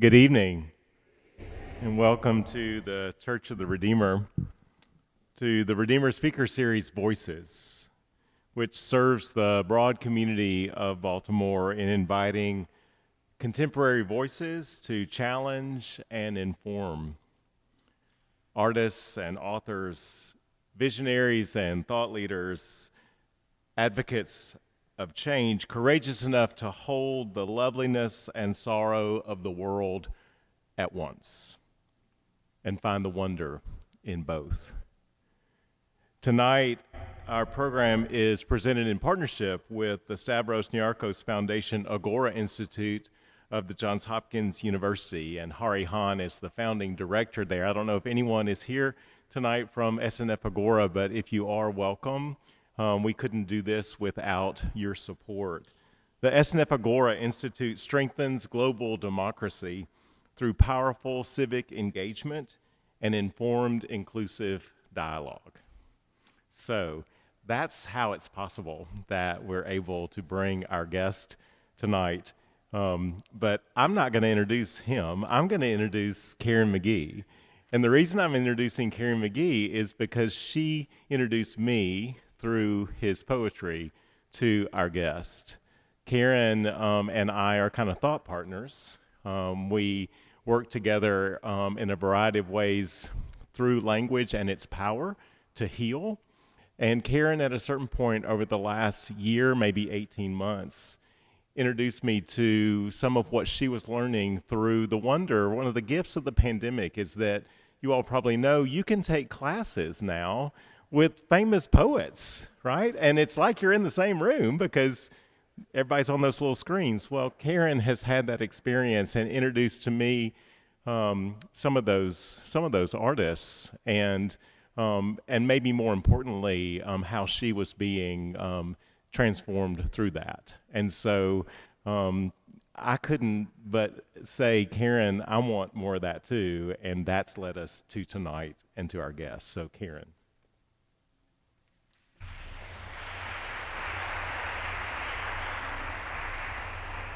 Good evening, and welcome to the Church of the Redeemer, to the Redeemer Speaker Series Voices, which serves the broad community of Baltimore in inviting contemporary voices to challenge and inform. Artists and authors, visionaries and thought leaders, advocates of change, courageous enough to hold the loveliness and sorrow of the world at once and find the wonder in both. Tonight, our program is presented in partnership with the Stavros Niarchos Foundation Agora Institute of the Johns Hopkins University, and Hari Hahn is the founding director there. I don't know if anyone is here tonight from SNF Agora, but if you are, welcome. We couldn't do this without your support. The SNF Agora Institute strengthens global democracy through powerful civic engagement and informed, inclusive dialogue. So that's how it's possible that we're able to bring our guest tonight. But I'm not going to introduce him. I'm going to introduce Karen Mcgee. And the reason I'm introducing Karen Mcgee is because she introduced me through his poetry to our guest. Karen and I are kind of thought partners. We work together in a variety of ways through language and its power to heal. And Karen, at a certain point over the last year, maybe 18 months, introduced me to some of what she was learning through the wonder. One of the gifts of the pandemic is that you all probably know you can take classes now with famous poets, right? And it's like you're in the same room because everybody's on those little screens. Well, Karen has had that experience and introduced to me some of those artists and maybe more importantly, how she was being transformed through that. And so I couldn't but say, Karen, I want more of that too. And that's led us to tonight and to our guests. So Karen.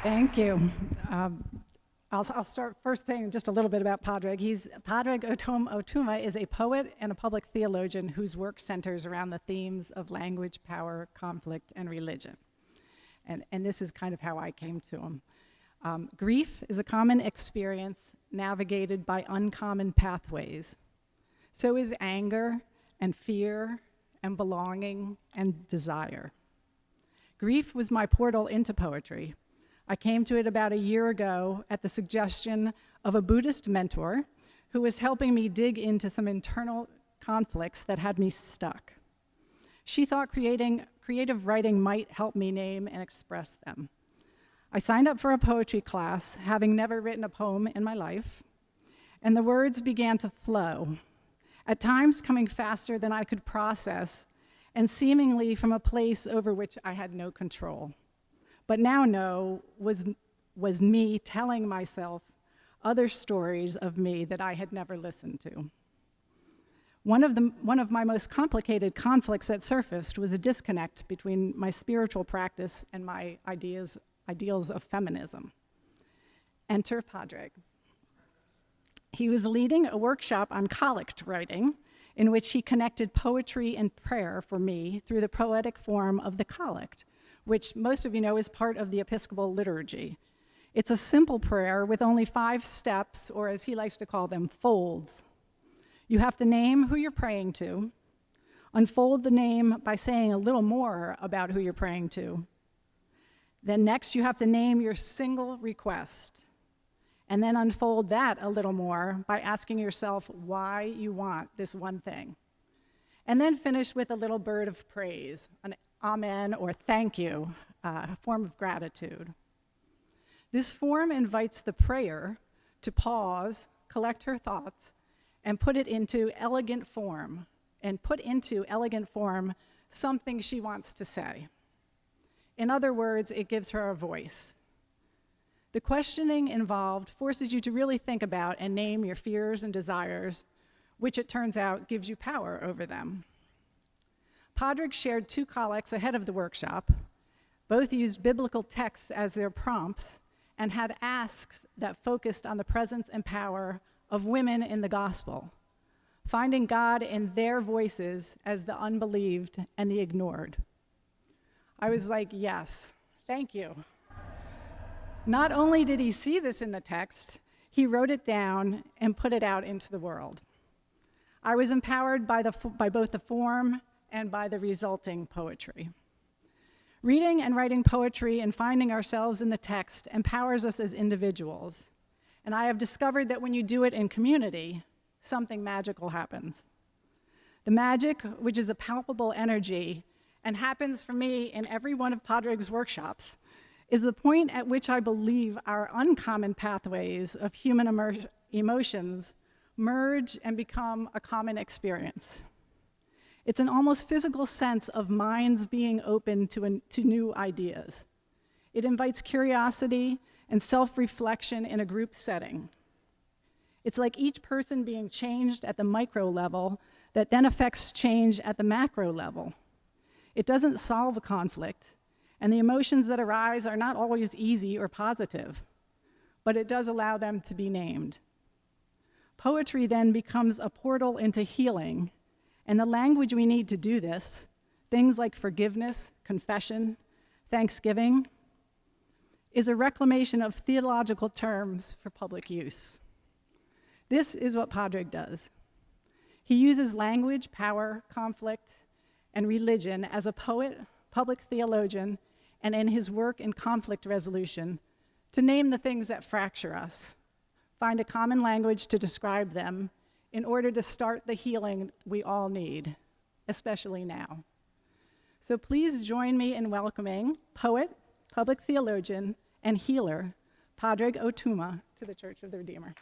Thank you. I'll start first saying just a little bit about Pádraig. Pádraig Tuama is a poet and a public theologian whose work centers around the themes of language, power, conflict, and religion. And this is kind of how I came to him. Grief is a common experience navigated by uncommon pathways. So is anger and fear and belonging and desire. Grief was my portal into poetry. I came to it about a year ago at the suggestion of a Buddhist mentor who was helping me dig into some internal conflicts that had me stuck. She thought creative writing might help me name and express them. I signed up for a poetry class, having never written a poem in my life, and the words began to flow, at times coming faster than I could process, and seemingly from a place over which I had no control. But now know was me telling myself other stories of me that I had never listened to. One of my most complicated conflicts that surfaced was a disconnect between my spiritual practice and my ideals of feminism. Enter Pádraig. He was leading a workshop on collect writing in which he connected poetry and prayer for me through the poetic form of the collect, which most of you know is part of the Episcopal liturgy. It's a simple prayer with only 5 steps, or as he likes to call them, folds. You have to name who you're praying to, unfold the name by saying a little more about who you're praying to. Then next you have to name your single request, and then unfold that a little more by asking yourself why you want this one thing. And then finish with a little bird of praise, an amen or thank you, a form of gratitude. This form invites the prayer to pause, collect her thoughts, and put into elegant form something she wants to say. In other words, it gives her a voice. The questioning involved forces you to really think about and name your fears and desires, which it turns out gives you power over them. Pádraig shared 2 collects ahead of the workshop. Both used biblical texts as their prompts and had asks that focused on the presence and power of women in the gospel, finding God in their voices as the unbelieved and the ignored. I was like, yes, thank you. Not only did he see this in the text, he wrote it down and put it out into the world. I was empowered by both the form and by the resulting poetry. Reading and writing poetry and finding ourselves in the text empowers us as individuals. And I have discovered that when you do it in community, something magical happens. The magic, which is a palpable energy, and happens for me in every one of Pádraig's workshops, is the point at which I believe our uncommon pathways of human emotions merge and become a common experience. It's an almost physical sense of minds being open to new ideas. It invites curiosity and self-reflection in a group setting. It's like each person being changed at the micro level that then affects change at the macro level. It doesn't solve a conflict, and the emotions that arise are not always easy or positive, but it does allow them to be named. Poetry then becomes a portal into healing, and the language we need to do this, things like forgiveness, confession, thanksgiving, is a reclamation of theological terms for public use. This is what Pádraig does. He uses language, power, conflict, and religion as a poet, public theologian, and in his work in conflict resolution to name the things that fracture us, find a common language to describe them in order to start the healing we all need, especially now. So please join me in welcoming poet, public theologian, and healer, Pádraig Ó Tuama, to the Church of the Redeemer.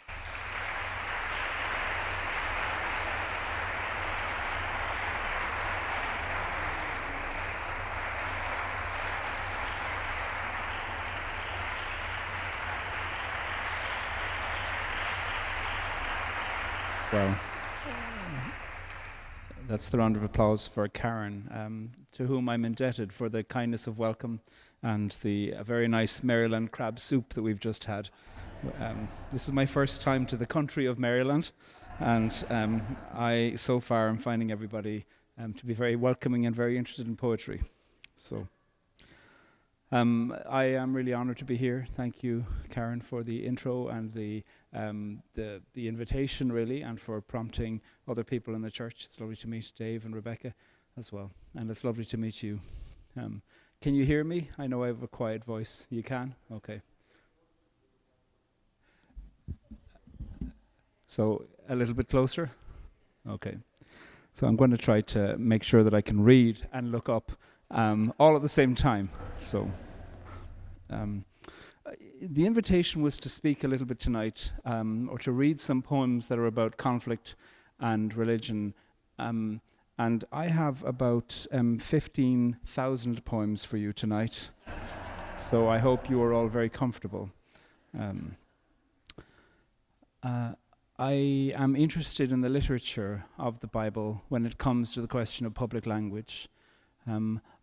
Well, that's the round of applause for Karen, to whom I'm indebted for the kindness of welcome and the very nice Maryland crab soup that we've just had. This is my first time to the country of Maryland, and I, so far, am finding everybody to be very welcoming and very interested in poetry. So I am really honored to be here. Thank you, Karen, for the intro and the invitation, really, and for prompting other people in the church. It's lovely to meet Dave and Rebecca as well, and it's lovely to meet you. Can you hear me? I know I have a quiet voice. You can? Okay. So a little bit closer? Okay. So I'm going to try to make sure that I can read and look up all at the same time. So the invitation was to speak a little bit tonight, or to read some poems that are about conflict and religion. And I have about 15,000 poems for you tonight. So I hope you are all very comfortable. I am interested in the literature of the Bible when it comes to the question of public language.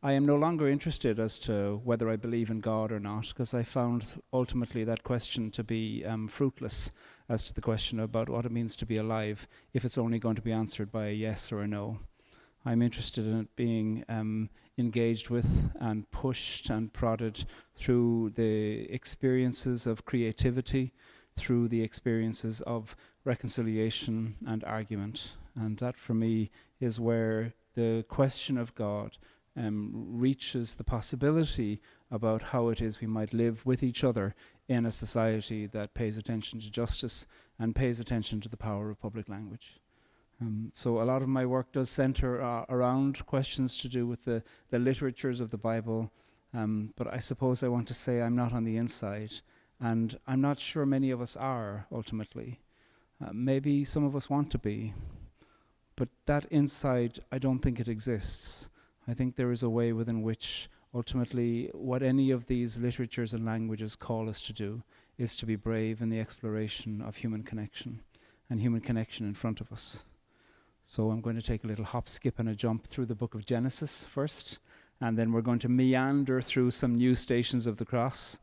I am no longer interested as to whether I believe in God or not, because I found ultimately that question to be fruitless as to the question about what it means to be alive, if it's only going to be answered by a yes or a no. I'm interested in it being engaged with and pushed and prodded through the experiences of creativity, through the experiences of reconciliation and argument. And that, for me, is where the question of God reaches the possibility about how it is we might live with each other in a society that pays attention to justice and pays attention to the power of public language. So a lot of my work does center around questions to do with the literatures of the Bible, but I suppose I want to say I'm not on the inside, and I'm not sure many of us are, ultimately. Maybe some of us want to be, but that inside, I don't think it exists. I think there is a way within which, ultimately, what any of these literatures and languages call us to do is to be brave in the exploration of human connection, and human connection in front of us. So I'm going to take a little hop, skip, and a jump through the book of Genesis first, and then we're going to meander through some new stations of the cross.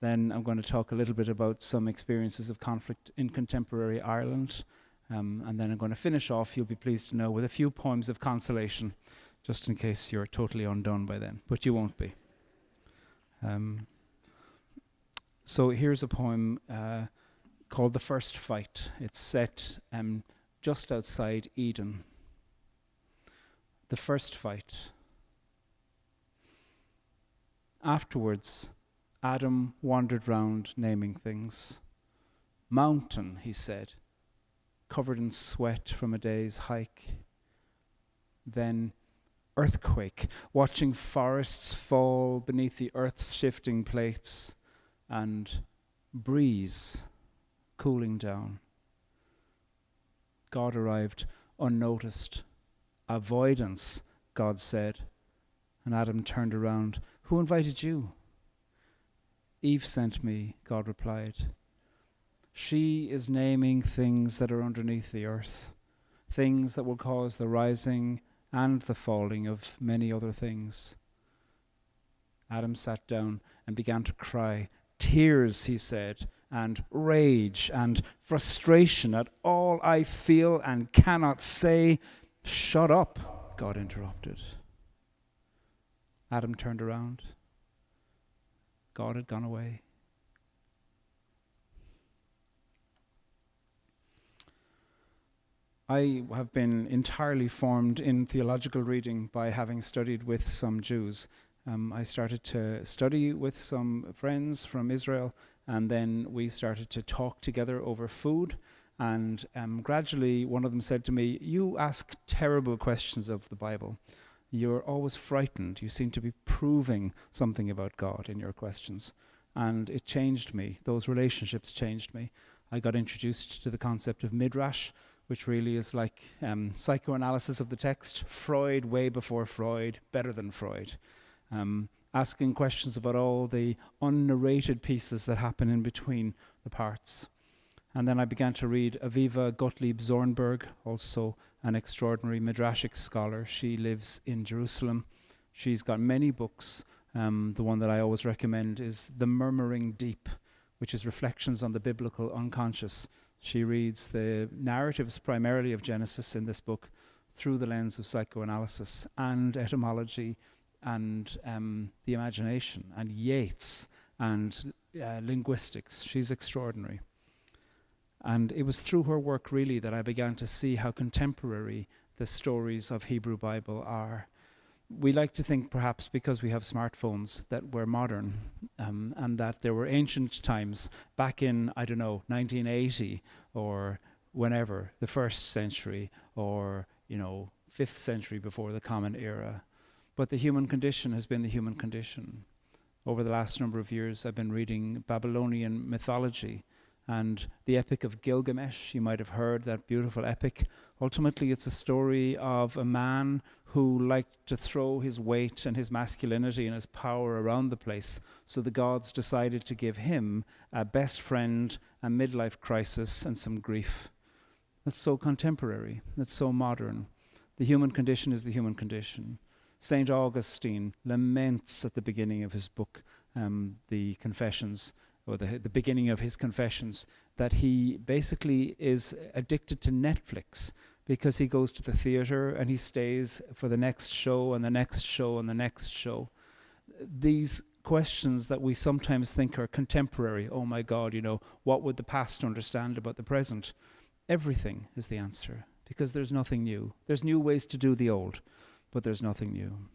Then I'm going to talk a little bit about some experiences of conflict in contemporary Ireland. And then I'm going to finish off, you'll be pleased to know, with a few poems of consolation, just in case you're totally undone by then, but you won't be. So here's a poem called The First Fight. It's set just outside Eden. The first fight. Afterwards, Adam wandered round naming things. Mountain, he said, covered in sweat from a day's hike. Then earthquake, watching forests fall beneath the earth's shifting plates, and breeze cooling down. God arrived unnoticed. Avoidance, God said. And Adam turned around. Who invited you? Eve sent me, God replied. She is naming things that are underneath the earth, things that will cause the rising and the falling of many other things. Adam sat down and began to cry. Tears, he said, and rage and frustration at all I feel and cannot say. Shut up, God interrupted. Adam turned around. God had gone away. I have been entirely formed in theological reading by having studied with some Jews. I started to study with some friends from Israel, and then we started to talk together over food. And gradually, one of them said to me, "You ask terrible questions of the Bible. You're always frightened. You seem to be proving something about God in your questions." And it changed me. Those relationships changed me. I got introduced to the concept of midrash, which really is like psychoanalysis of the text. Freud way before Freud, better than Freud. Asking questions about all the unnarrated pieces that happen in between the parts. And then I began to read Aviva Gottlieb Zornberg, also an extraordinary midrashic scholar. She lives in Jerusalem. She's got many books. The one that I always recommend is The Murmuring Deep, which is reflections on the biblical unconscious. She reads the narratives primarily of Genesis in this book through the lens of psychoanalysis and etymology and the imagination and Yeats and linguistics. She's extraordinary. And it was through her work really that I began to see how contemporary the stories of Hebrew Bible are. We like to think perhaps because we have smartphones that we're modern and that there were ancient times back in, 1980 or whenever, the 1st century or, 5th century before the Common Era. But the human condition has been the human condition. Over the last number of years I've been reading Babylonian mythology and the Epic of Gilgamesh. You might have heard that beautiful epic. Ultimately, it's a story of a man who liked to throw his weight and his masculinity and his power around the place. So the gods decided to give him a best friend, a midlife crisis, and some grief. That's so contemporary. That's so modern. The human condition is the human condition. St. Augustine laments at the beginning of his book, the Confessions, or the beginning of his Confessions, that he basically is addicted to Netflix because he goes to the theater and he stays for the next show and the next show and the next show. These questions that we sometimes think are contemporary, oh my God, what would the past understand about the present? Everything is the answer because there's nothing new. There's new ways to do the old, but there's nothing new.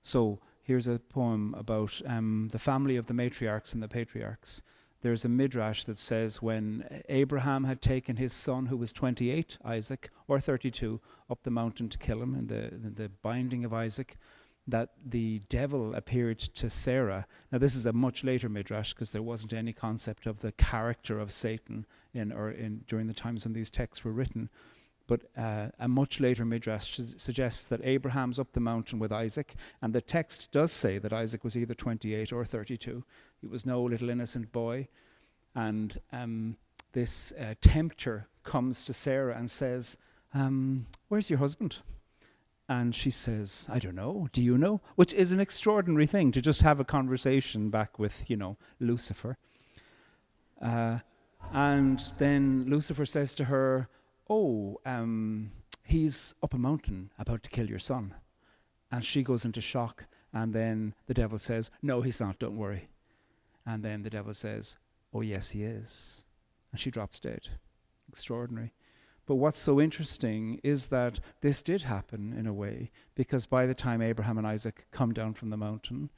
So here's a poem about the family of the Matriarchs and the Patriarchs. There's a midrash that says when Abraham had taken his son who was 28, Isaac, or 32, up the mountain to kill him in the binding of Isaac, that the devil appeared to Sarah. Now this is a much later midrash because there wasn't any concept of the character of Satan during the times when these texts were written. But a much later midrash suggests that Abraham's up the mountain with Isaac, and the text does say that Isaac was either 28 or 32. He was no little innocent boy. And this tempter comes to Sarah and says, "Where's your husband?" And she says, I don't know, do you know? Which is an extraordinary thing, to just have a conversation back with, Lucifer. And then Lucifer says to her, he's up a mountain about to kill your son. And she goes into shock. And then the devil says, no, he's not, don't worry. And then the devil says, oh, yes, he is. And she drops dead. Extraordinary. But what's so interesting is that this did happen in a way, because by the time Abraham and Isaac come down from the mountain,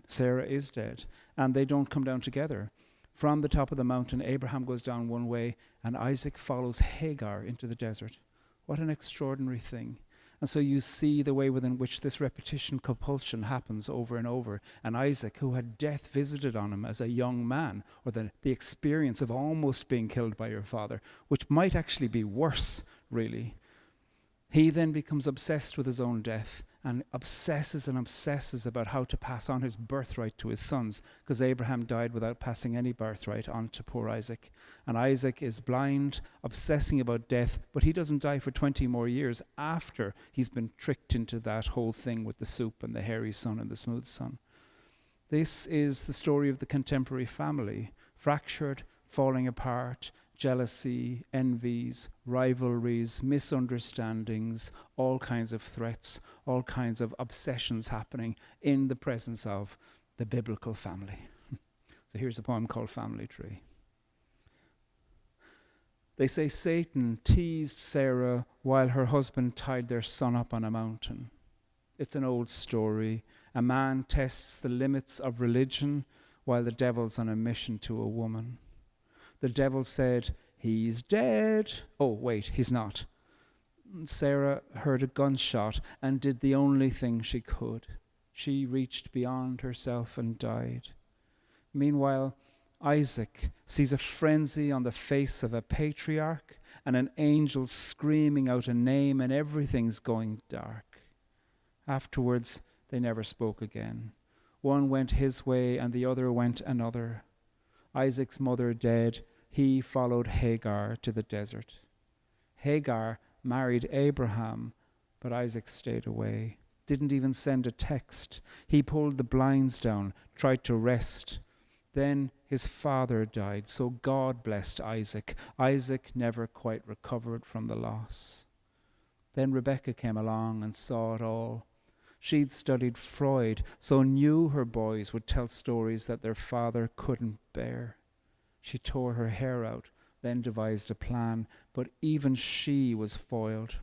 Sarah is dead. And they don't come down together. From the top of the mountain, Abraham goes down one way, and Isaac follows Hagar into the desert. What an extraordinary thing. And so you see the way within which this repetition compulsion happens over and over. And Isaac, who had death visited on him as a young man, or the experience of almost being killed by your father, which might actually be worse, really. He then becomes obsessed with his own death and obsesses about how to pass on his birthright to his sons, because Abraham died without passing any birthright on to poor Isaac. And Isaac is blind, obsessing about death, but he doesn't die for 20 more years after he's been tricked into that whole thing with the soup and the hairy son and the smooth son. This is the story of the contemporary family, fractured, falling apart, jealousy, envies, rivalries, misunderstandings, all kinds of threats, all kinds of obsessions happening in the presence of the biblical family. So here's a poem called Family Tree. They say Satan teased Sarah while her husband tied their son up on a mountain. It's an old story. A man tests the limits of religion while the devil's on a mission to a woman. The devil said, he's dead. Oh, wait, he's not. Sarah heard a gunshot and did the only thing she could. She reached beyond herself and died. Meanwhile, Isaac sees a frenzy on the face of a patriarch and an angel screaming out a name, and everything's going dark. Afterwards, they never spoke again. One went his way and the other went another. Isaac's mother dead, he followed Hagar to the desert. Hagar married Abraham, but Isaac stayed away, didn't even send a text. He pulled the blinds down, tried to rest. Then his father died, so God blessed Isaac. Isaac never quite recovered from the loss. Then Rebecca came along and saw it all. She'd studied Freud, so knew her boys would tell stories that their father couldn't bear. She tore her hair out, then devised a plan, but even she was foiled.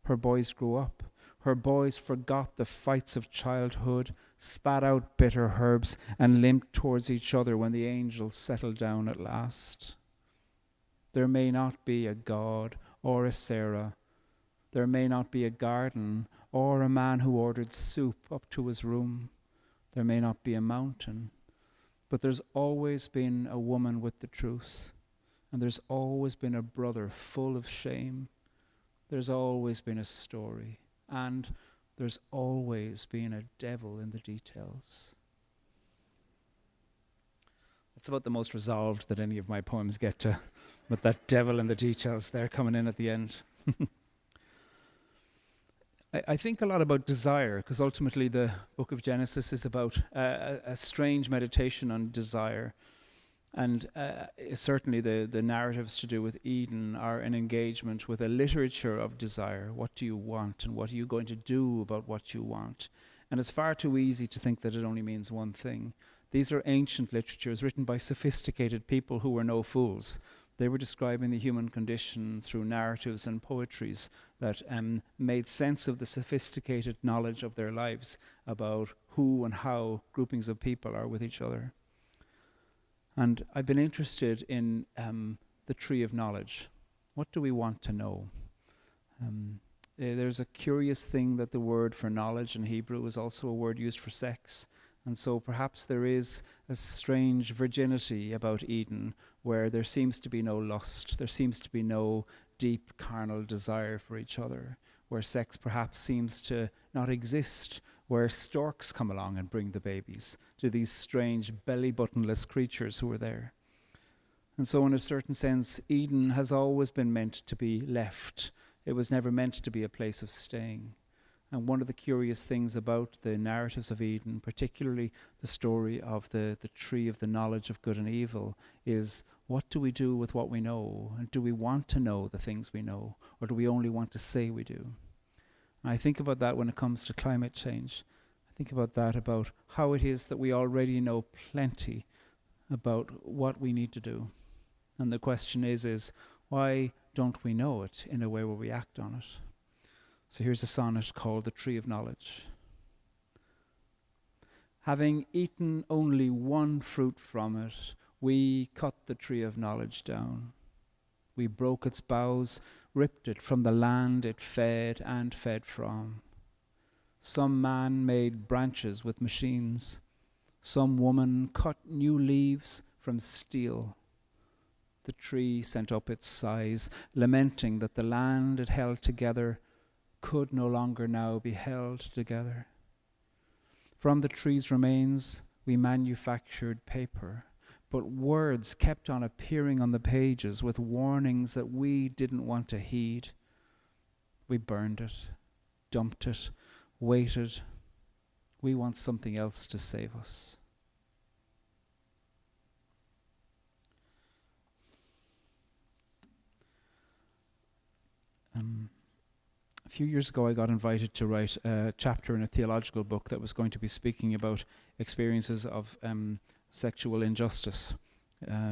Her boys grew up. Her boys forgot the fights of childhood, spat out bitter herbs, and limped towards each other when the angels settled down at last. There may not be a God or a Sarah. There may not be a garden or a man who ordered soup up to his room. There may not be a mountain. But there's always been a woman with the truth. And there's always been a brother full of shame. There's always been a story. And there's always been a devil in the details. That's about the most resolved that any of my poems get to, with that devil in the details there coming in at the end. I think a lot about desire, because ultimately the book of Genesis is about a strange meditation on desire. And certainly the narratives to do with Eden are an engagement with a literature of desire. What do you want, and what are you going to do about what you want? And it's far too easy to think that it only means one thing. These are ancient literatures written by sophisticated people who were no fools. They were describing the human condition through narratives and poetries that made sense of the sophisticated knowledge of their lives about who and how groupings of people are with each other. And I've been interested in the tree of knowledge. What do we want to know? There's a curious thing that the word for knowledge in Hebrew is also a word used for sex. And so perhaps there is a strange virginity about Eden where there seems to be no lust, there seems to be no deep carnal desire for each other, where sex perhaps seems to not exist, where storks come along and bring the babies to these strange belly-buttonless creatures who are there. And so in a certain sense, Eden has always been meant to be left. It was never meant to be a place of staying. And one of the curious things about the narratives of Eden, particularly the story of the tree of the knowledge of good and evil, is what do we do with what we know? And do we want to know the things we know? Or do we only want to say we do? And I think about that when it comes to climate change. I think about that, about how it is that we already know plenty about what we need to do. And the question is why don't we know it in a way where we act on it? So here's a sonnet called The Tree of Knowledge. Having eaten only one fruit from it, we cut the tree of knowledge down. We broke its boughs, ripped it from the land it fed and fed from. Some man made branches with machines. Some woman cut new leaves from steel. The tree sent up its sighs, lamenting that the land it held together could no longer now be held together. From the tree's remains we manufactured paper, but words kept on appearing on the pages with warnings that we didn't want to heed. We burned it, dumped it, waited. We want something else to save us. A few years ago I got invited to write a chapter in a theological book that was going to be speaking about experiences of sexual injustice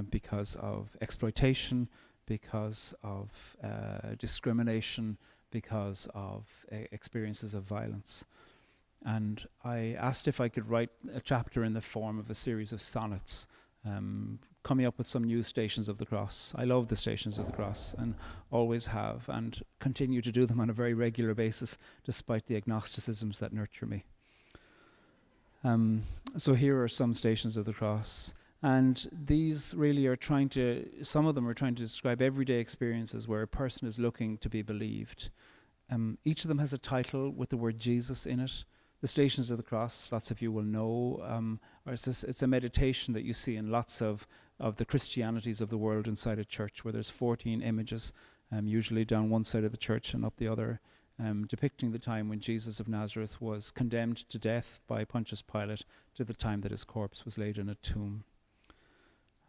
because of exploitation, because of discrimination, because of experiences of violence. And I asked if I could write a chapter in the form of a series of sonnets, coming up with some new Stations of the Cross. I love the Stations of the Cross and always have, and continue to do them on a very regular basis despite the agnosticisms that nurture me. So here are some Stations of the Cross, and these really are some of them are trying to describe everyday experiences where a person is looking to be believed. Each of them has a title with the word Jesus in it. The Stations of the Cross, lots of you will know, it's a meditation that you see in lots of the Christianities of the world inside a church, where there's 14 images, usually down one side of the church and up the other, depicting the time when Jesus of Nazareth was condemned to death by Pontius Pilate to the time that his corpse was laid in a tomb.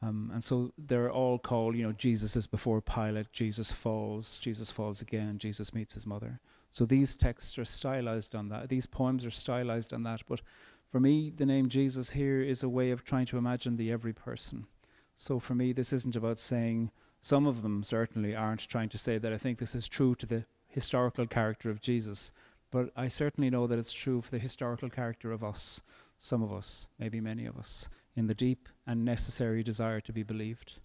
And so they're all called, Jesus is before Pilate, Jesus falls again, Jesus meets his mother. So these texts are stylized on that. These poems are stylized on that. But for me, the name Jesus here is a way of trying to imagine the every person. So for me, this isn't about saying, some of them certainly aren't trying to say that I think this is true to the historical character of Jesus. But I certainly know that it's true for the historical character of us, some of us, maybe many of us, in the deep and necessary desire to be believed.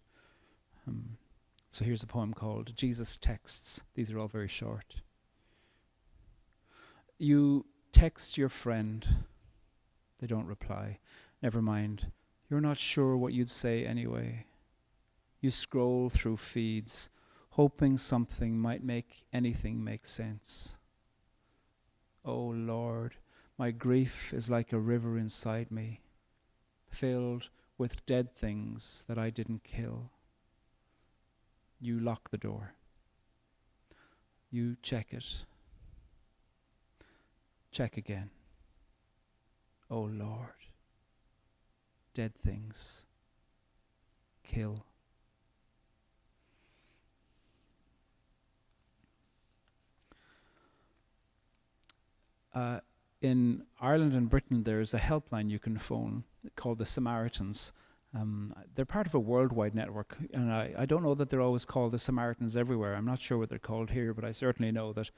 So here's a poem called Jesus Texts. These are all very short. You text your friend. They don't reply. Never mind. You're not sure what you'd say anyway. You scroll through feeds, hoping something might make anything make sense. Oh Lord, my grief is like a river inside me, filled with dead things that I didn't kill. You lock the door. You check it. Check again. Oh Lord, dead things kill. In Ireland and Britain, there's a helpline you can phone called the Samaritans. They're part of a worldwide network, and I don't know that they're always called the Samaritans everywhere. I'm not sure what they're called here, but I certainly know that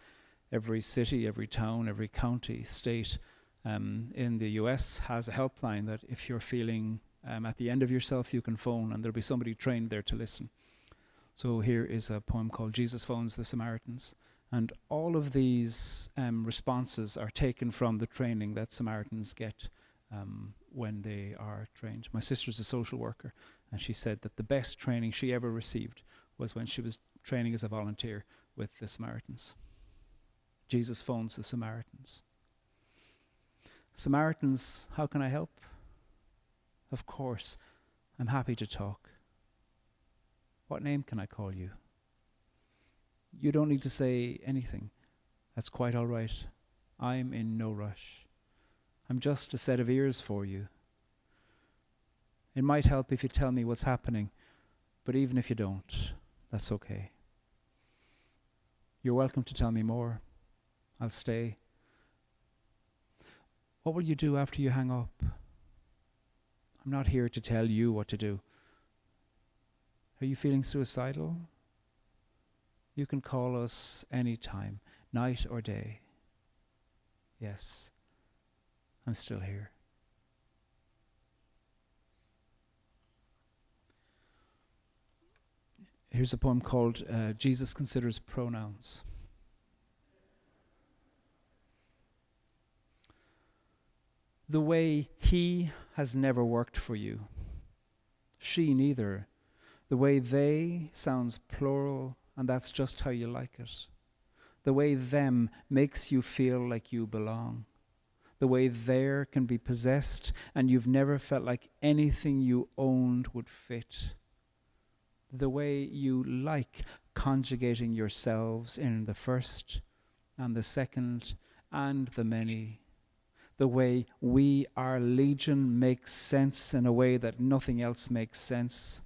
every city, every town, every county, state in the US has a helpline that if you're feeling at the end of yourself, you can phone, and there'll be somebody trained there to listen. So here is a poem called Jesus Phones the Samaritans. And all of these responses are taken from the training that Samaritans get when they are trained. My sister's a social worker, and she said that the best training she ever received was when she was training as a volunteer with the Samaritans. Jesus phones the Samaritans. Samaritans, how can I help? Of course, I'm happy to talk. What name can I call you? You don't need to say anything. That's quite all right. I'm in no rush. I'm just a set of ears for you. It might help if you tell me what's happening, but even if you don't, that's okay. You're welcome to tell me more. I'll stay. What will you do after you hang up? I'm not here to tell you what to do. Are you feeling suicidal? You can call us anytime, night or day. Yes, I'm still here. Here's a poem called Jesus Considers Pronouns. The way he has never worked for you. She neither. The way they sounds plural, and that's just how you like it. The way them makes you feel like you belong. The way there can be possessed, and you've never felt like anything you owned would fit. The way you like conjugating yourselves in the first and the second and the many. The way we, our legion, makes sense in a way that nothing else makes sense.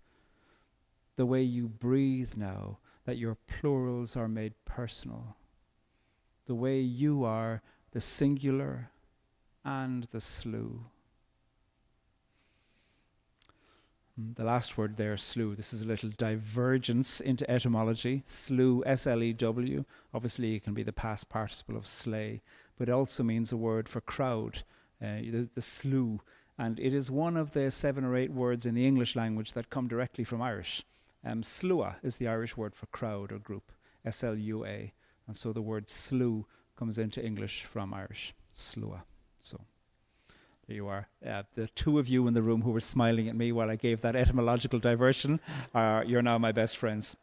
The way you breathe now, that your plurals are made personal. The way you are the singular and the slew. The last word there, slew. This is a little divergence into etymology. Slew, S-L-E-W. Obviously, it can be the past participle of slay, but it also means a word for crowd, the slew. And it is one of the 7 or 8 words in the English language that come directly from Irish. Slua is the Irish word for crowd or group, S-L-U-A. And so the word slew comes into English from Irish, slua. So there you are. The 2 of you in the room who were smiling at me while I gave that etymological diversion, you're now my best friends.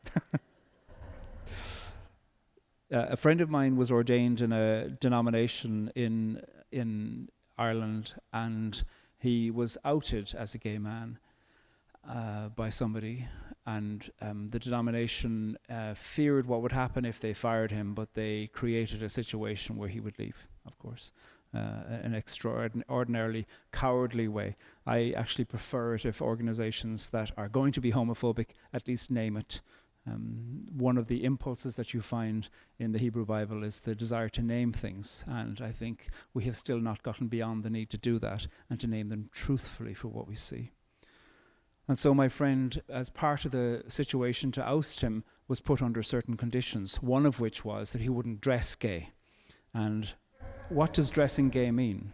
A friend of mine was ordained in a denomination in Ireland, and he was outed as a gay man by somebody, and the denomination feared what would happen if they fired him, but they created a situation where he would leave, of course. An extraordinarily cowardly way. I actually prefer it if organizations that are going to be homophobic at least name it. One of the impulses that you find in the Hebrew Bible is the desire to name things, and I think we have still not gotten beyond the need to do that and to name them truthfully for what we see. And so my friend, as part of the situation to oust him, was put under certain conditions, one of which was that he wouldn't dress gay. And what does dressing gay mean?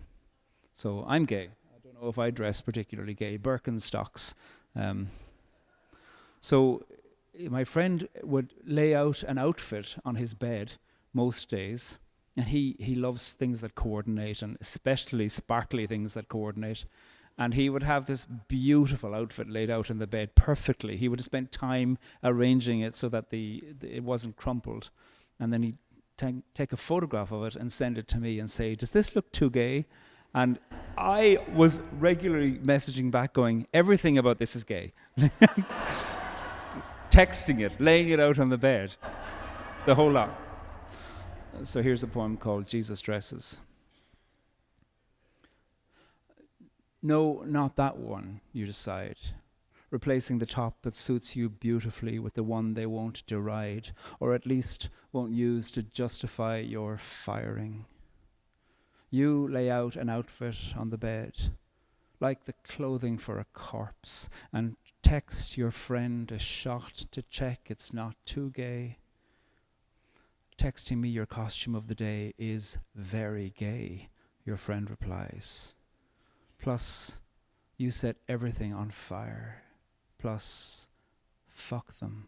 So I'm gay. I don't know if I dress particularly gay. Birkenstocks. So my friend would lay out an outfit on his bed most days, and he loves things that coordinate, and especially sparkly things that coordinate. And he would have this beautiful outfit laid out in the bed perfectly. He would have spent time arranging it so that it wasn't crumpled. And then he'd take a photograph of it and send it to me and say, does this look too gay? And I was regularly messaging back going, everything about this is gay. Texting it, laying it out on the bed, the whole lot. So here's a poem called Jesus Dresses. No, not that one, you decide. Replacing the top that suits you beautifully with the one they won't deride, or at least won't use to justify your firing. You lay out an outfit on the bed, like the clothing for a corpse, and text your friend a shot to check it's not too gay. Texting me your costume of the day is very gay, your friend replies. Plus, you set everything on fire. Plus, fuck them.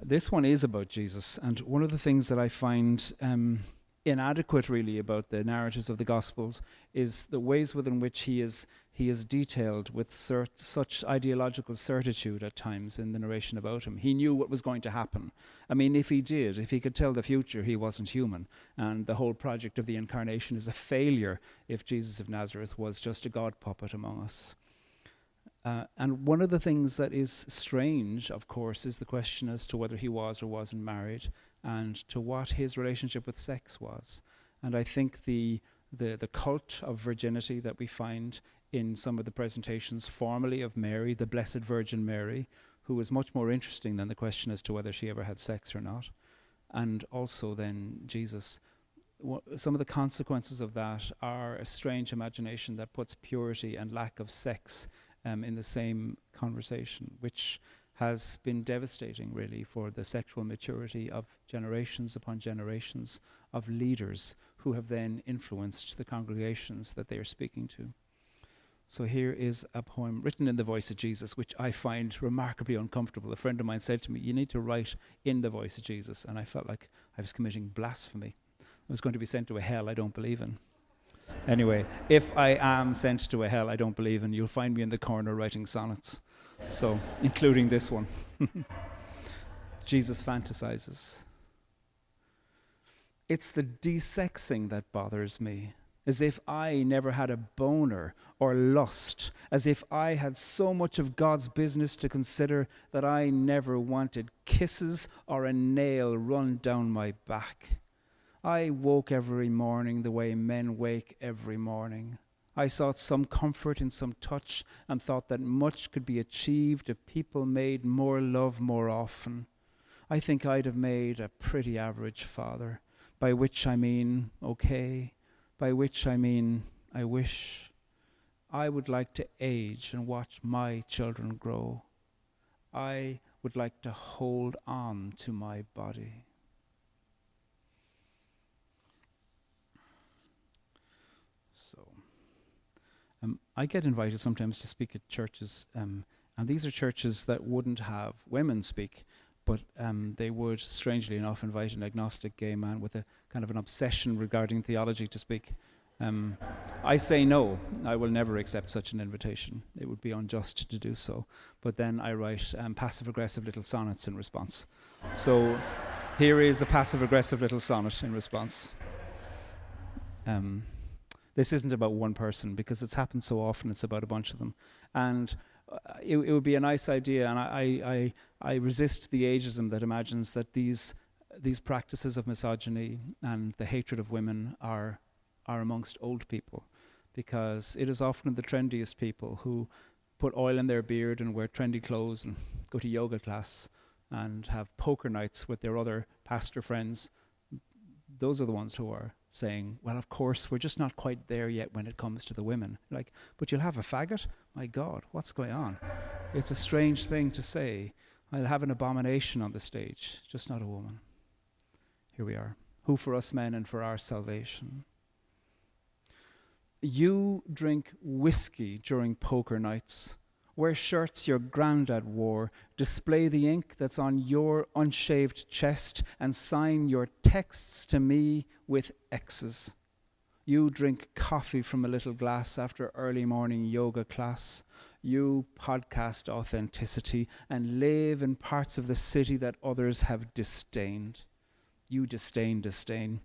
This one is about Jesus, and one of the things that I find inadequate really about the narratives of the Gospels is the ways within which he is detailed with such ideological certitude at times in the narration about him. He knew what was going to happen. I mean, if he could tell the future, he wasn't human. And the whole project of the incarnation is a failure if Jesus of Nazareth was just a God puppet among us. And one of the things that is strange, of course, is the question as to whether he was or wasn't married, and to what his relationship with sex was. And I think the cult of virginity that we find in some of the presentations formally of Mary, the Blessed Virgin Mary, who was much more interesting than the question as to whether she ever had sex or not. And also then Jesus, some of the consequences of that are a strange imagination that puts purity and lack of sex in the same conversation, which has been devastating really for the sexual maturity of generations upon generations of leaders who have then influenced the congregations that they are speaking to. So here is a poem written in the voice of Jesus, which I find remarkably uncomfortable. A friend of mine said to me, you need to write in the voice of Jesus. And I felt like I was committing blasphemy. I was going to be sent to a hell I don't believe in. Anyway, if I am sent to a hell I don't believe in, you'll find me in the corner writing sonnets. So, including this one. Jesus fantasizes. It's the desexing that bothers me. As if I never had a boner or lust, as if I had so much of God's business to consider that I never wanted kisses or a nail run down my back. I woke every morning the way men wake every morning. I sought some comfort in some touch and thought that much could be achieved if people made more love more often. I think I'd have made a pretty average father, by which I mean okay. By which I mean, I wish I would like to age and watch my children grow. I would like to hold on to my body. So, I get invited sometimes to speak at churches, and these are churches that wouldn't have women speak, but they would, strangely enough, invite an agnostic gay man with a kind of an obsession regarding theology to speak. I say no, I will never accept such an invitation. It would be unjust to do so. But then I write passive-aggressive little sonnets in response. So here is a passive-aggressive little sonnet in response. This isn't about one person, because it's happened so often, it's about a bunch of them. And it would be a nice idea, and I resist the ageism that imagines that these practices of misogyny and the hatred of women are amongst old people, because it is often the trendiest people who put oil in their beard and wear trendy clothes and go to yoga class and have poker nights with their other pastor friends. Those are the ones who are saying, well, of course, we're just not quite there yet when it comes to the women. Like, but you'll have a faggot? My God, what's going on? It's a strange thing to say. I'll have an abomination on the stage, just not a woman. Here we are. Who for us men and for our salvation. You drink whiskey during poker nights, wear shirts your granddad wore, display the ink that's on your unshaved chest, and sign your texts to me with X's. You drink coffee from a little glass after early morning yoga class. You podcast authenticity and live in parts of the city that others have disdained. You disdain.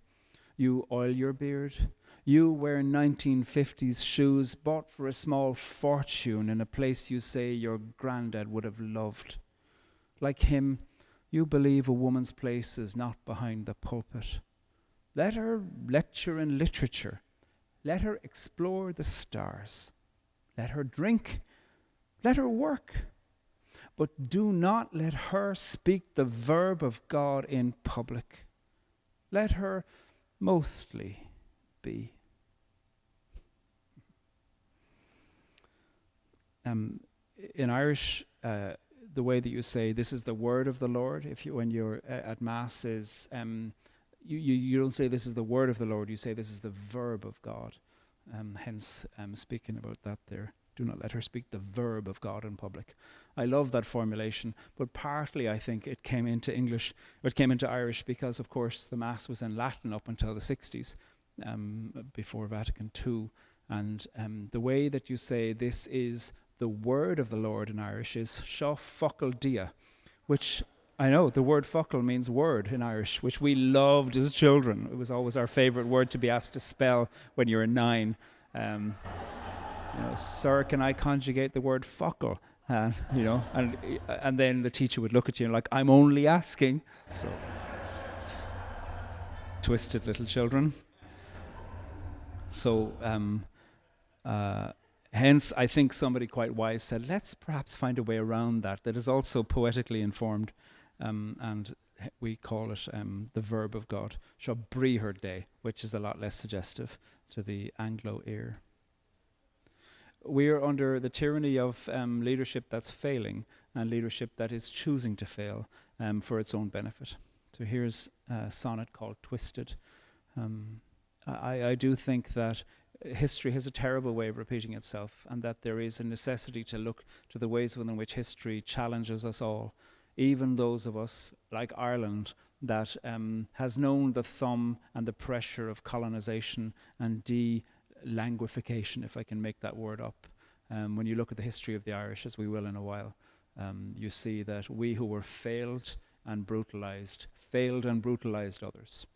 You oil your beard. You wear 1950s shoes bought for a small fortune in a place you say your granddad would have loved. Like him, you believe a woman's place is not behind the pulpit. Let her lecture in literature. Let her explore the stars. Let her drink. Let her work. But do not let her speak the verb of God in public. Let her mostly be. In Irish, the way that you say this is the word of the Lord, when you're at Mass, is you don't say this is the word of the Lord. You say this is the verb of God. Hence, speaking about that there. Do not let her speak the verb of God in public. I love that formulation, but partly I think it came into English, or it came into Irish because, of course, the Mass was in Latin up until the 60s, before Vatican II. And the way that you say this is the word of the Lord in Irish is Seo Focal Dia, which I know the word focal means word in Irish, which we loved as children. It was always our favorite word to be asked to spell when you were 9. Sir, can I conjugate the word fuckle? And then the teacher would look at you and like, I'm only asking. So, twisted little children. So, hence, I think somebody quite wise said, let's perhaps find a way around that is also poetically informed, and we call it the verb of God, seo bríomhar dé, which is a lot less suggestive to the Anglo ear. We're under the tyranny of leadership that's failing and leadership that is choosing to fail for its own benefit. So here's a sonnet called Twisted. I do think that history has a terrible way of repeating itself, and that there is a necessity to look to the ways within which history challenges us all, even those of us, like Ireland, that has known the thumb and the pressure of colonization and de-languification, if I can make that word up. When you look at the history of the Irish, as we will in a while, you see that we who were failed and brutalized others.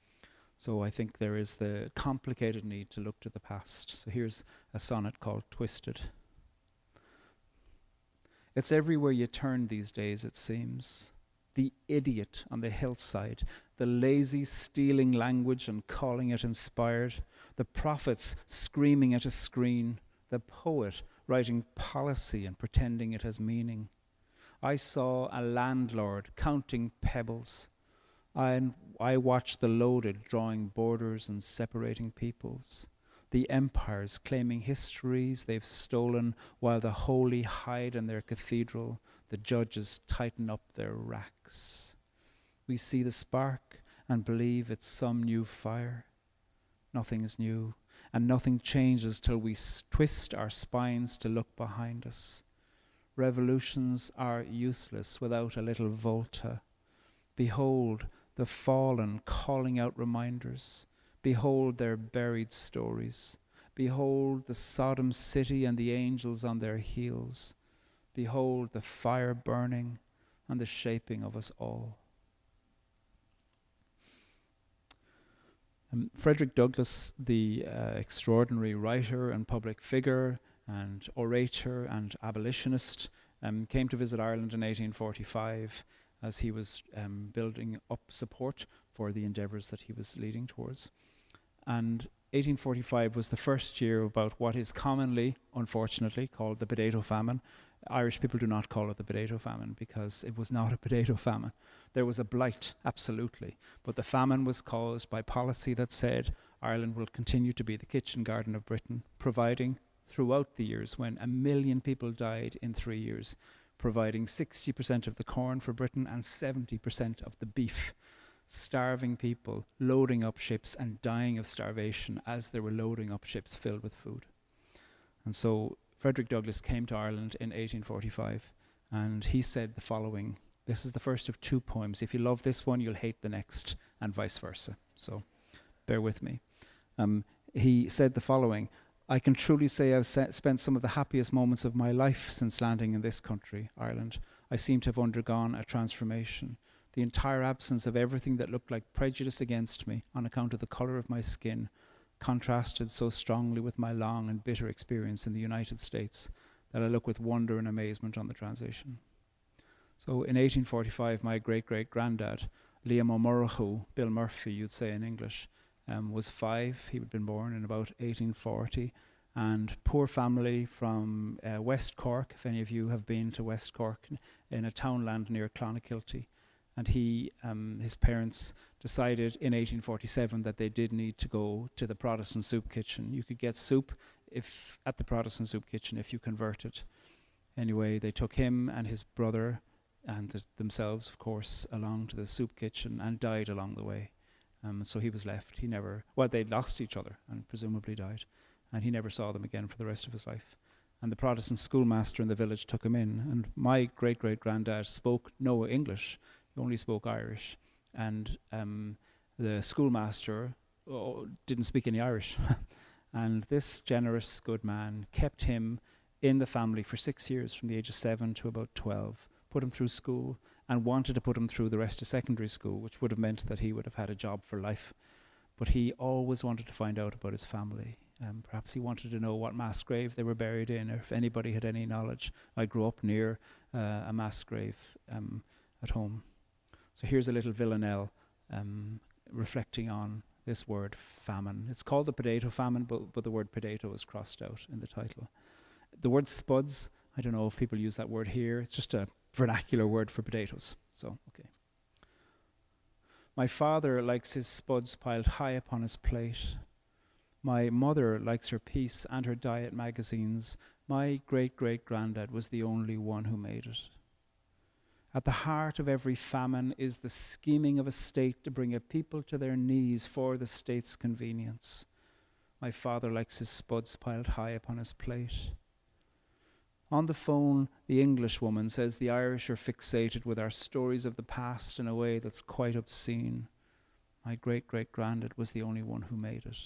So I think there is the complicated need to look to the past. So here's a sonnet called Twisted. It's everywhere you turn these days, it seems. The idiot on the hillside, the lazy stealing language and calling it inspired, the prophets screaming at a screen, the poet writing policy and pretending it has meaning. I saw a landlord counting pebbles. I watched the loaded drawing borders and separating peoples. The empires claiming histories they've stolen, while the holy hide in their cathedral, the judges tighten up their racks. We see the spark and believe it's some new fire. Nothing is new, and nothing changes till we twist our spines to look behind us. Revolutions are useless without a little volta. Behold the fallen calling out reminders. Behold their buried stories. Behold the Sodom city and the angels on their heels. Behold the fire burning and the shaping of us all. Frederick Douglass, the extraordinary writer and public figure and orator and abolitionist, came to visit Ireland in 1845 as he was building up support for the endeavours that he was leading towards. And 1845 was the first year about what is commonly, unfortunately, called the Potato Famine. Irish people do not call it the Potato Famine because it was not a potato famine. There was a blight, absolutely, but the famine was caused by policy that said Ireland will continue to be the kitchen garden of Britain, providing throughout the years when 1 million people died in 3 years, providing 60% of the corn for Britain and 70% of the beef. Starving people, loading up ships and dying of starvation as they were loading up ships filled with food. And so Frederick Douglass came to Ireland in 1845 and he said the following. This is the first of 2 poems. If you love this one, you'll hate the next, and vice versa. So bear with me. He said the following. I can truly say I've spent some of the happiest moments of my life since landing in this country, Ireland. I seem to have undergone a transformation. The entire absence of everything that looked like prejudice against me on account of the colour of my skin contrasted so strongly with my long and bitter experience in the United States that I look with wonder and amazement on the transition. So in 1845, my great-great-granddad, Liam O'Murrachu, Bill Murphy, you'd say in English, was 5. He had been born in about 1840. And poor family from West Cork, if any of you have been to West Cork, in a townland near Clonakilty. And his parents decided in 1847 that they did need to go to the Protestant soup kitchen. You could get soup at the Protestant soup kitchen if you converted. Anyway, they took him and his brother and themselves, of course, along to the soup kitchen and died along the way. So he was left. They lost each other and presumably died. And he never saw them again for the rest of his life. And the Protestant schoolmaster in the village took him in. And my great-great-granddad spoke no English. He only spoke Irish. And the schoolmaster didn't speak any Irish. And this generous, good man kept him in the family for 6 years, from the age of 7 to about 12, put him through school, and wanted to put him through the rest of secondary school, which would have meant that he would have had a job for life. But he always wanted to find out about his family. Perhaps he wanted to know what mass grave they were buried in, or if anybody had any knowledge. I grew up near a mass grave at home. So here's a little villanelle reflecting on this word famine. It's called the Potato Famine, but the word potato is crossed out in the title. The word spuds, I don't know if people use that word here. It's just a vernacular word for potatoes. So, okay. My father likes his spuds piled high upon his plate. My mother likes her peace and her diet magazines. My great-great-granddad was the only one who made it. At the heart of every famine is the scheming of a state to bring a people to their knees for the state's convenience. My father likes his spuds piled high upon his plate. On the phone, the Englishwoman says the Irish are fixated with our stories of the past in a way that's quite obscene. My great-great-granddad was the only one who made it.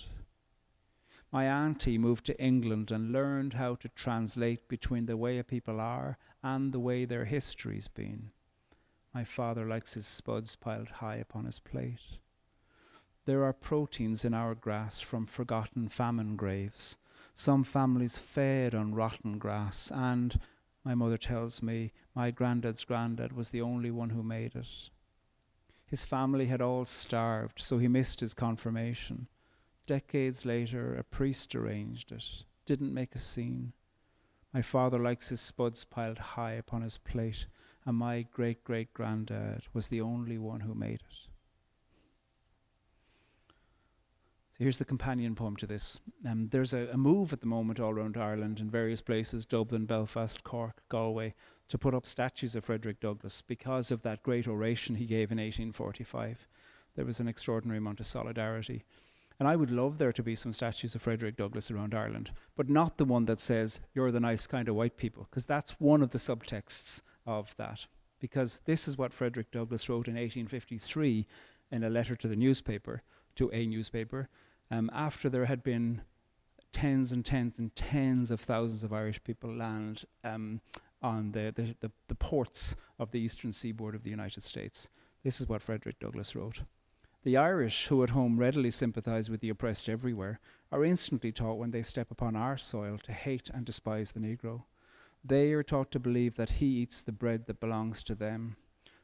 My auntie moved to England and learned how to translate between the way a people are and the way their history's been. My father likes his spuds piled high upon his plate. There are proteins in our grass from forgotten famine graves. Some families fed on rotten grass, and, my mother tells me, my granddad's granddad was the only one who made it. His family had all starved, so he missed his confirmation. Decades later, a priest arranged it. Didn't make a scene. My father likes his spuds piled high upon his plate, and my great-great-granddad was the only one who made it. So here's the companion poem to this. There's a move at the moment all around Ireland in various places, Dublin, Belfast, Cork, Galway, to put up statues of Frederick Douglass because of that great oration he gave in 1845. There was an extraordinary amount of solidarity. And I would love there to be some statues of Frederick Douglass around Ireland, but not the one that says, you're the nice kind of white people, because that's one of the subtexts of that. Because this is what Frederick Douglass wrote in 1853 in a letter to a newspaper, after there had been tens and tens and tens of thousands of Irish people land on the ports of the eastern seaboard of the United States. This is what Frederick Douglass wrote. The Irish, who at home readily sympathize with the oppressed everywhere, are instantly taught when they step upon our soil to hate and despise the Negro. They are taught to believe that he eats the bread that belongs to them.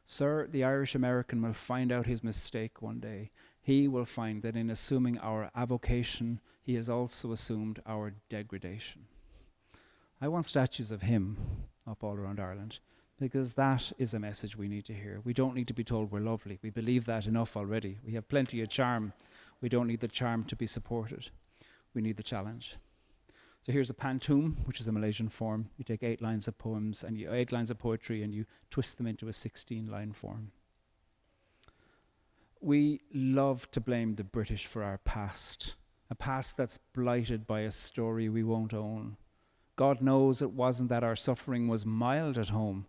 Sir, the Irish American will find out his mistake one day. He will find that in assuming our avocation, he has also assumed our degradation. I want statues of him up all around Ireland, because that is a message we need to hear. We don't need to be told we're lovely. We believe that enough already. We have plenty of charm. We don't need the charm to be supported. We need the challenge. So here's a pantoum, which is a Malaysian form. You take 8 lines of poems and 8 lines of poetry, and you twist them into a 16-line form. We love to blame the British for our past, a past that's blighted by a story we won't own. God knows it wasn't that our suffering was mild at home,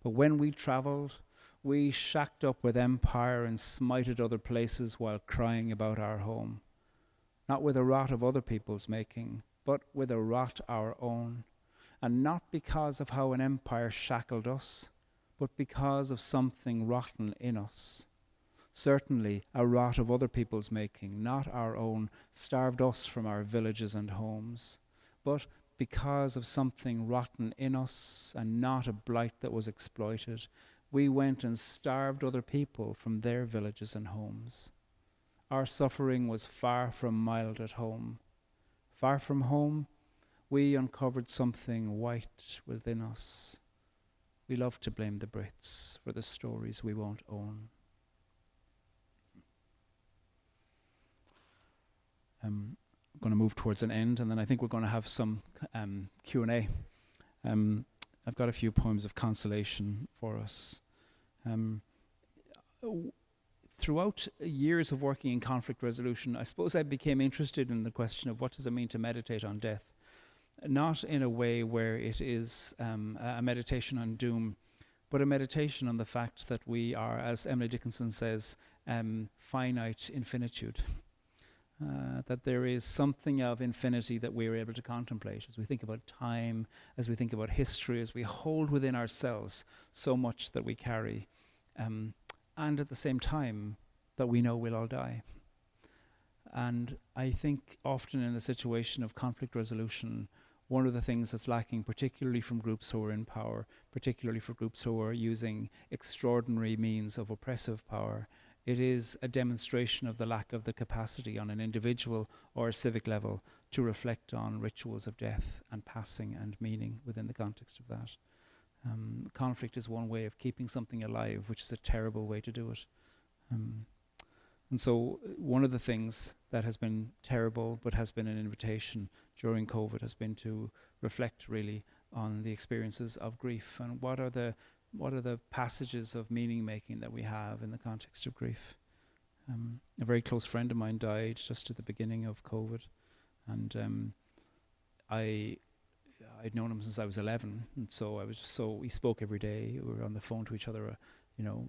but when we travelled, we shacked up with empire and smited other places while crying about our home. Not with a rot of other people's making, but with a rot our own. And not because of how an empire shackled us, but because of something rotten in us. Certainly a rot of other people's making, not our own, starved us from our villages and homes. But because of something rotten in us and not a blight that was exploited, we went and starved other people from their villages and homes. Our suffering was far from mild at home. Far from home, we uncovered something white within us. We love to blame the Brits for the stories we won't own. I'm going to move towards an end, and then I think we're going to have some Q&A. I've got a few poems of consolation for us. Throughout years of working in conflict resolution, I suppose I became interested in the question of what does it mean to meditate on death? Not in a way where it is a meditation on doom, but a meditation on the fact that we are, as Emily Dickinson says, finite infinitude. That there is something of infinity that we're able to contemplate as we think about time, as we think about history, as we hold within ourselves so much that we carry, and at the same time that we know we'll all die. And I think often in a situation of conflict resolution, one of the things that's lacking, particularly from groups who are in power, particularly for groups who are using extraordinary means of oppressive power, it is a demonstration of the lack of the capacity on an individual or a civic level to reflect on rituals of death and passing and meaning within the context of that. Conflict is one way of keeping something alive, which is a terrible way to do it. And so one of the things that has been terrible but has been an invitation during COVID has been to reflect really on the experiences of grief and what are the passages of meaning making that we have in the context of grief. A very close friend of mine died just at the beginning of COVID, and I'd known him since I was 11, and so I was just we spoke every day. We were on the phone to each other,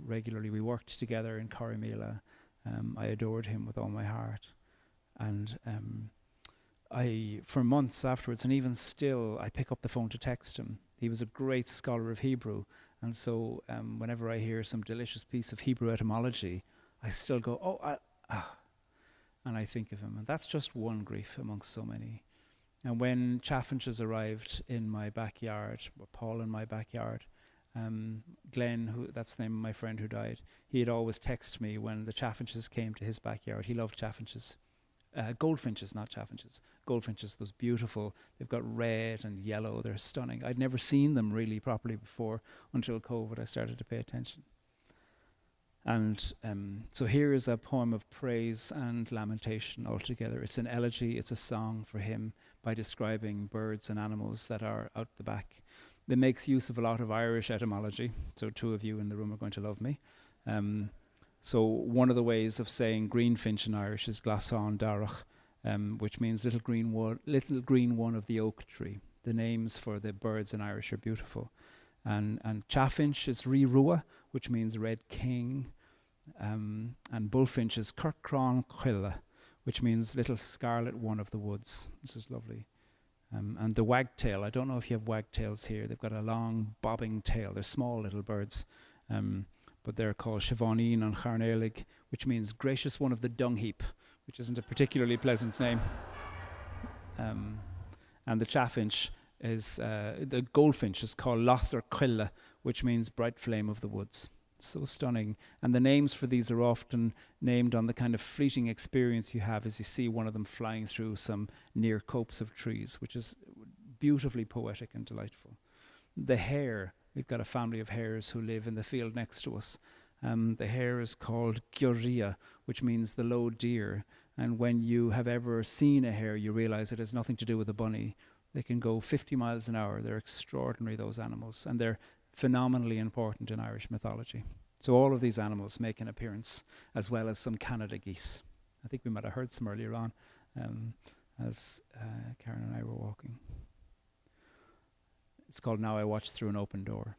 regularly. We worked together in Corrymeela. I adored him with all my heart, and for months afterwards, and even still, I pick up the phone to text him. He was a great scholar of Hebrew, and so whenever I hear some delicious piece of Hebrew etymology, I still go, and I think of him. And that's just one grief amongst so many. And when chaffinches arrived in my backyard, or Paul in my backyard, Glenn, that's the name of my friend who died, he had always texted me when the chaffinches came to his backyard. He loved chaffinches. Goldfinches, not chaffinches. Goldfinches, those beautiful, they've got red and yellow, they're stunning. I'd never seen them really properly before until COVID. I started to pay attention. And so here is a poem of praise and lamentation altogether. It's an elegy, it's a song for him by describing birds and animals that are out the back. It makes use of a lot of Irish etymology, so two of you in the room are going to love me. So one of the ways of saying greenfinch in Irish is glasan darach, which means little green one of the oak tree. The names for the birds in Irish are beautiful. And chaffinch is rirua, which means red king. And bullfinch is kirkran quilla, which means little scarlet one of the woods. This is lovely. And the wagtail, I don't know if you have wagtails here. They've got a long bobbing tail. They're small little birds. But they're called Siobhanine and Charnélig, which means gracious one of the dung heap, which isn't a particularly pleasant name. And the chaffinch is, the goldfinch is called Lasser Quilla, which means bright flame of the woods. It's so stunning. And the names for these are often named on the kind of fleeting experience you have as you see one of them flying through some near copse of trees, which is beautifully poetic and delightful. The hare, we've got a family of hares who live in the field next to us. The hare is called Gyoria, which means the low deer. And when you have ever seen a hare, you realize it has nothing to do with a bunny. They can go 50 miles an hour. They're extraordinary, those animals. And they're phenomenally important in Irish mythology. So all of these animals make an appearance, as well as some Canada geese. I think we might have heard some earlier on as Karen and I were walking. It's called Now I Watch Through an Open Door.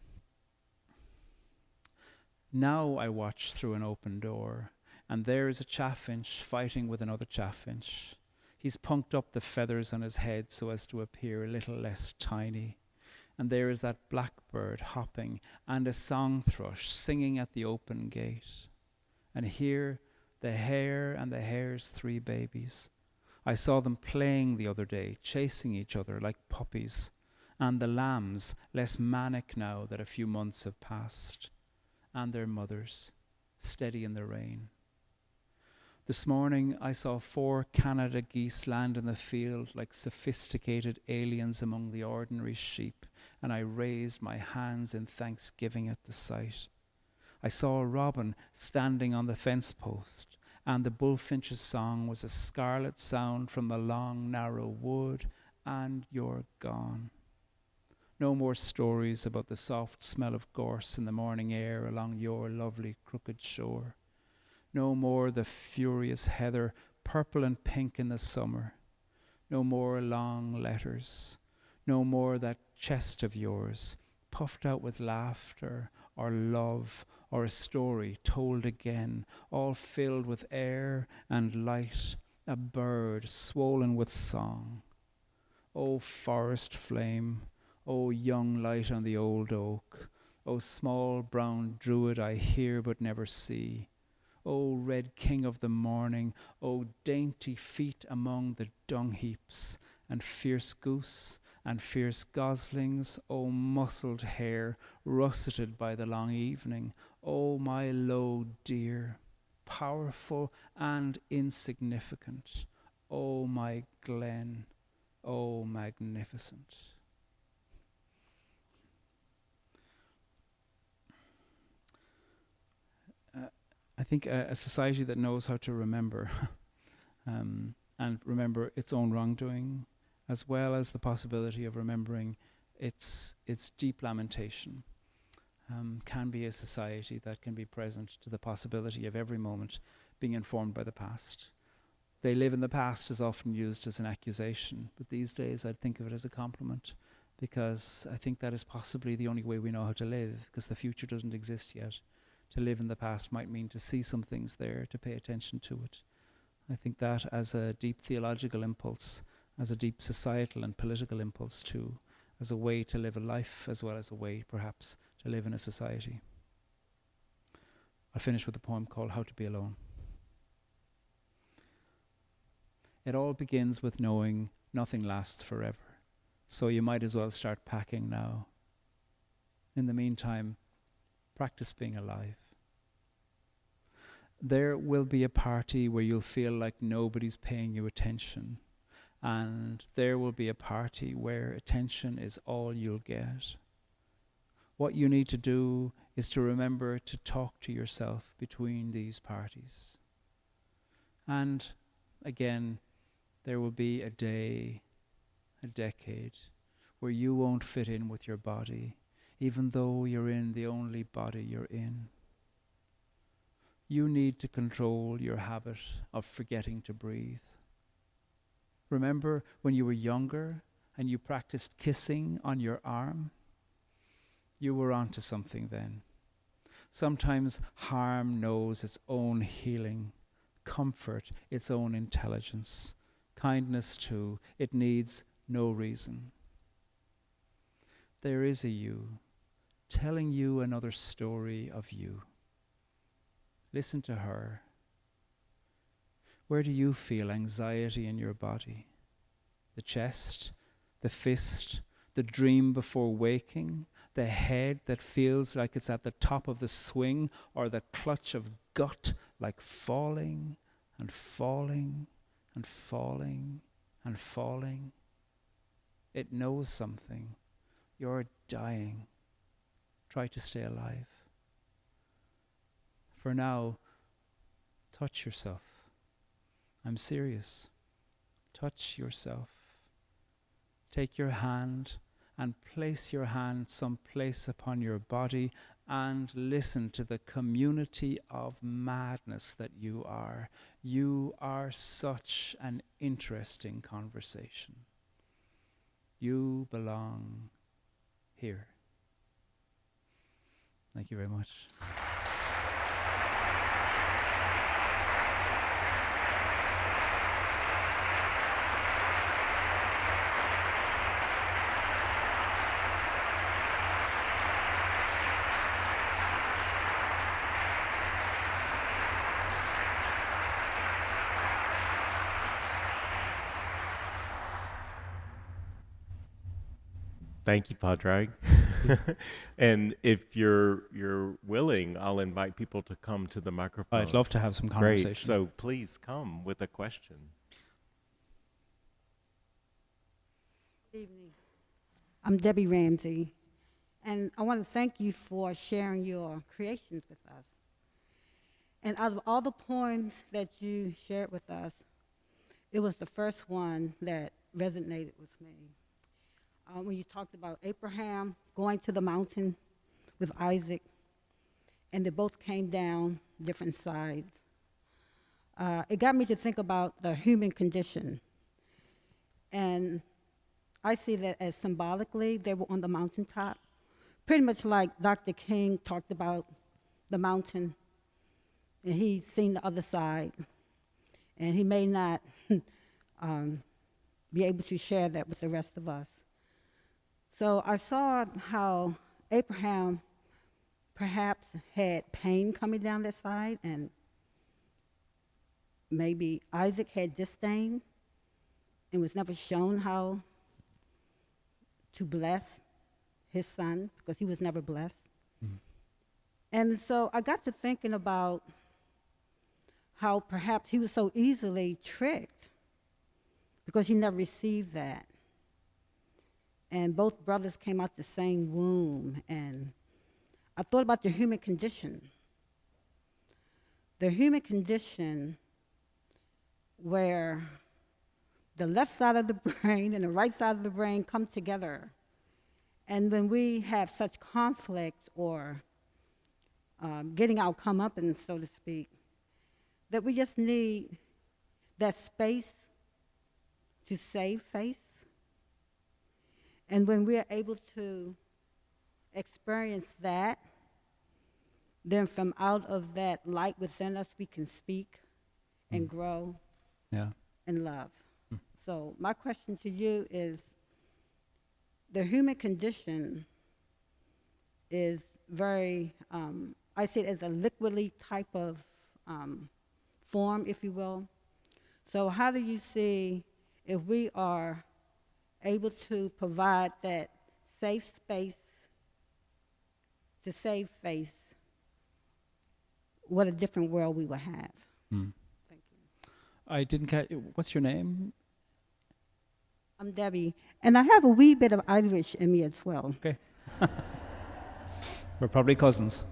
Now I watch through an open door, and there is a chaffinch fighting with another chaffinch. He's punked up the feathers on his head so as to appear a little less tiny. And there is that blackbird hopping, and a song thrush singing at the open gate. And here, the hare and the hare's 3 babies. I saw them playing the other day, chasing each other like puppies. And the lambs, less manic now that a few months have passed. And their mothers, steady in the rain. This morning I saw 4 Canada geese land in the field like sophisticated aliens among the ordinary sheep, and I raised my hands in thanksgiving at the sight. I saw a robin standing on the fence post, and the bullfinch's song was a scarlet sound from the long narrow wood, and you're gone. No more stories about the soft smell of gorse in the morning air along your lovely crooked shore. No more the furious heather, purple and pink in the summer. No more long letters. No more that chest of yours, puffed out with laughter or love or a story told again, all filled with air and light, a bird swollen with song. O forest flame, O young light on the old oak, O small brown druid I hear but never see, O red king of the morning, O dainty feet among the dung heaps, and fierce goose and fierce goslings, O muscled hair russeted by the long evening, O my low dear, powerful and insignificant, O my glen, O magnificent. I think a society that knows how to remember and remember its own wrongdoing, as well as the possibility of remembering its deep lamentation, can be a society that can be present to the possibility of every moment being informed by the past. They live in the past is often used as an accusation, but these days I'd think of it as a compliment, because I think that is possibly the only way we know how to live, because the future doesn't exist yet. To live in the past might mean to see some things there, to pay attention to it. I think that as a deep theological impulse, as a deep societal and political impulse too, as a way to live a life as well as a way perhaps to live in a society. I'll finish with a poem called How to Be Alone. It all begins with knowing nothing lasts forever, so you might as well start packing now. In the meantime, practice being alive. There will be a party where you'll feel like nobody's paying you attention, and there will be a party where attention is all you'll get. What you need to do is to remember to talk to yourself between these parties. And again, there will be a day, a decade, where you won't fit in with your body, even though you're in the only body you're in. You need to control your habit of forgetting to breathe. Remember when you were younger and you practiced kissing on your arm? You were onto something then. Sometimes harm knows its own healing, comfort its own intelligence, kindness too. It needs no reason. There is a you telling you another story of you. Listen to her. Where do you feel anxiety in your body? The chest, the fist, the dream before waking, the head that feels like it's at the top of the swing, or the clutch of gut like falling and falling and falling and falling. It knows something. You're dying. Try to stay alive. For now, touch yourself. I'm serious. Touch yourself. Take your hand and place your hand someplace upon your body and listen to the community of madness that you are. You are such an interesting conversation. You belong here. Thank you very much. Thank you, Pádraig. And if you're willing, I'll invite people to come to the microphone. I'd love to have some conversation. Great. So please come with a question. Good evening. I'm Debbie Ramsey, and I want to thank you for sharing your creations with us. And out of all the poems that you shared with us, it was the first one that resonated with me. When you talked about Abraham going to the mountain with Isaac, and they both came down different sides. It got me to think about the human condition. And I see that as symbolically, they were on the mountaintop, pretty much like Dr. King talked about the mountain, and he's seen the other side. And he may not be able to share that with the rest of us. So I saw how Abraham perhaps had pain coming down that side, and maybe Isaac had disdain and was never shown how to bless his son because he was never blessed. Mm. And so I got to thinking about how perhaps he was so easily tricked because he never received that. And both brothers came out the same womb. And I thought about the human condition. The human condition where the left side of the brain and the right side of the brain come together. And when we have such conflict or getting our comeuppance, so to speak, that we just need that space to save face. And when we're able to experience that, then from out of that light within us, we can speak and grow and love. So my question to you is, the human condition is very, I see it as a liquidly type of form, if you will. So how do you see if we are able to provide that safe space to save face, what a different world we will have. Mm. Thank you. I didn't catch, what's your name? I'm Debbie, and I have a wee bit of Irish in me as well. Okay. We're probably cousins.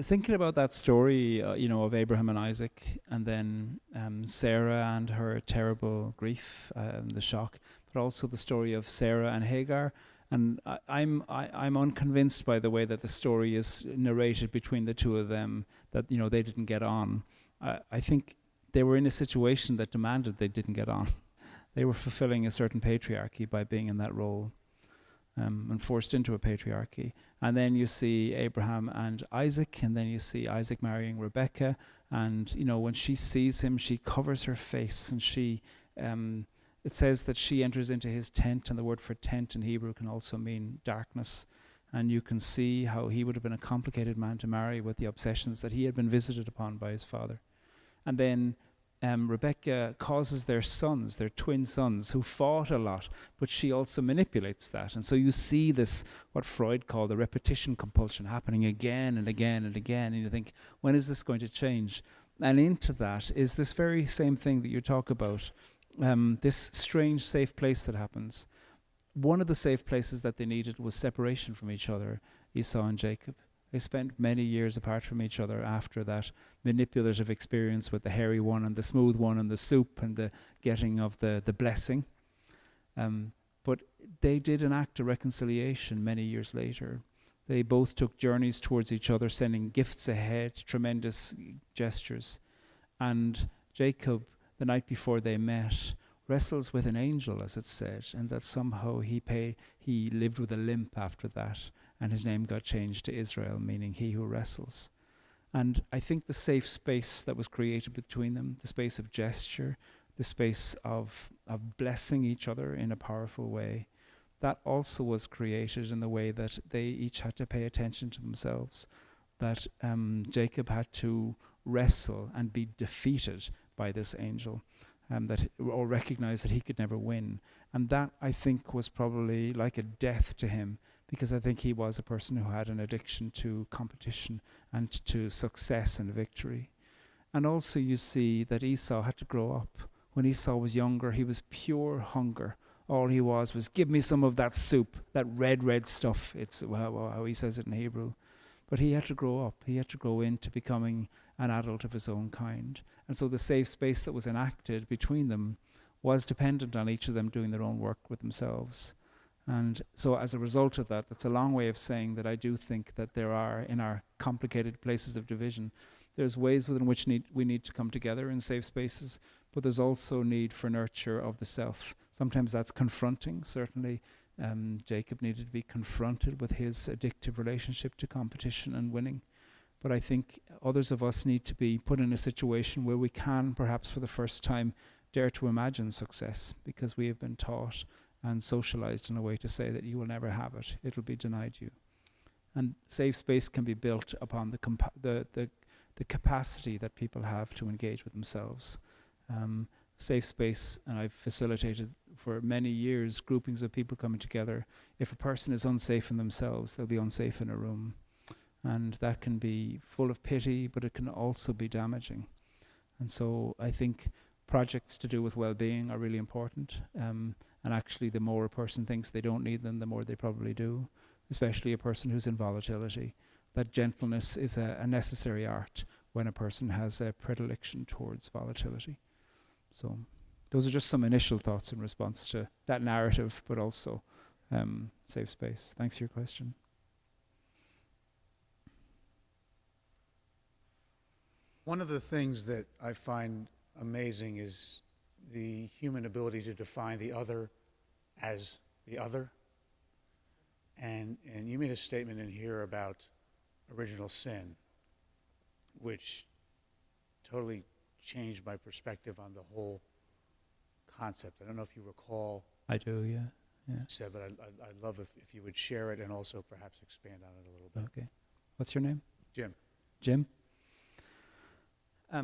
Thinking about that story, of Abraham and Isaac, and then Sarah and her terrible grief, the shock, but also the story of Sarah and Hagar. And I'm unconvinced by the way that the story is narrated between the two of them, that they didn't get on. I think they were in a situation that demanded they didn't get on. They were fulfilling a certain patriarchy by being in that role. And forced into a patriarchy. And then you see Abraham and Isaac, and then you see Isaac marrying Rebekah, and when she sees him, she covers her face, and she it says that she enters into his tent, and the word for tent in Hebrew can also mean darkness. And you can see how he would have been a complicated man to marry with the obsessions that he had been visited upon by his father. And then Rebecca causes their sons, their twin sons, who fought a lot, but she also manipulates that. And so you see this, what Freud called the repetition compulsion, happening again and again and again. And you think, when is this going to change? And into that is this very same thing that you talk about, this strange safe place that happens. One of the safe places that they needed was separation from each other, Esau and Jacob. They spent many years apart from each other after that manipulative experience with the hairy one and the smooth one and the soup and the getting of the blessing. But they did an act of reconciliation many years later. They both took journeys towards each other, sending gifts ahead, tremendous gestures. And Jacob, the night before they met, wrestles with an angel, as it's said, and that somehow he lived with a limp after that. And his name got changed to Israel, meaning he who wrestles. And I think the safe space that was created between them, the space of gesture, the space of blessing each other in a powerful way, that also was created in the way that they each had to pay attention to themselves, that Jacob had to wrestle and be defeated by this angel, or recognize that he could never win. And that, I think, was probably like a death to him, because I think he was a person who had an addiction to competition and to success and victory. And also you see that Esau had to grow up. When Esau was younger, he was pure hunger. All he was, give me some of that soup, that red stuff. It's how he says it in Hebrew. But he had to grow up. He had to grow into becoming an adult of his own kind. And so the safe space that was enacted between them was dependent on each of them doing their own work with themselves. And so as a result of that, that's a long way of saying that I do think that there are, in our complicated places of division, there's ways within which we need to come together in safe spaces, but there's also need for nurture of the self. Sometimes that's confronting. Certainly, Jacob needed to be confronted with his addictive relationship to competition and winning. But I think others of us need to be put in a situation where we can, perhaps for the first time, dare to imagine success, because we have been taught and socialized in a way to say that you will never have it. It'll be denied you. And safe space can be built upon the capacity that people have to engage with themselves. Safe space, and I've facilitated for many years groupings of people coming together. If a person is unsafe in themselves, they'll be unsafe in a room. And that can be full of pity, but it can also be damaging. And so I think projects to do with well-being are really important. And actually, the more a person thinks they don't need them, the more they probably do, especially a person who's in volatility. That gentleness is a necessary art when a person has a predilection towards volatility. So those are just some initial thoughts in response to that narrative, but also safe space. Thanks for your question. One of the things that I find amazing is the human ability to define the other as the other. And you made a statement in here about original sin, which totally changed my perspective on the whole concept. I don't know if you recall. I do, yeah. You said, but I'd love if you would share it and also perhaps expand on it a little bit. Okay. What's your name? Jim. Jim? I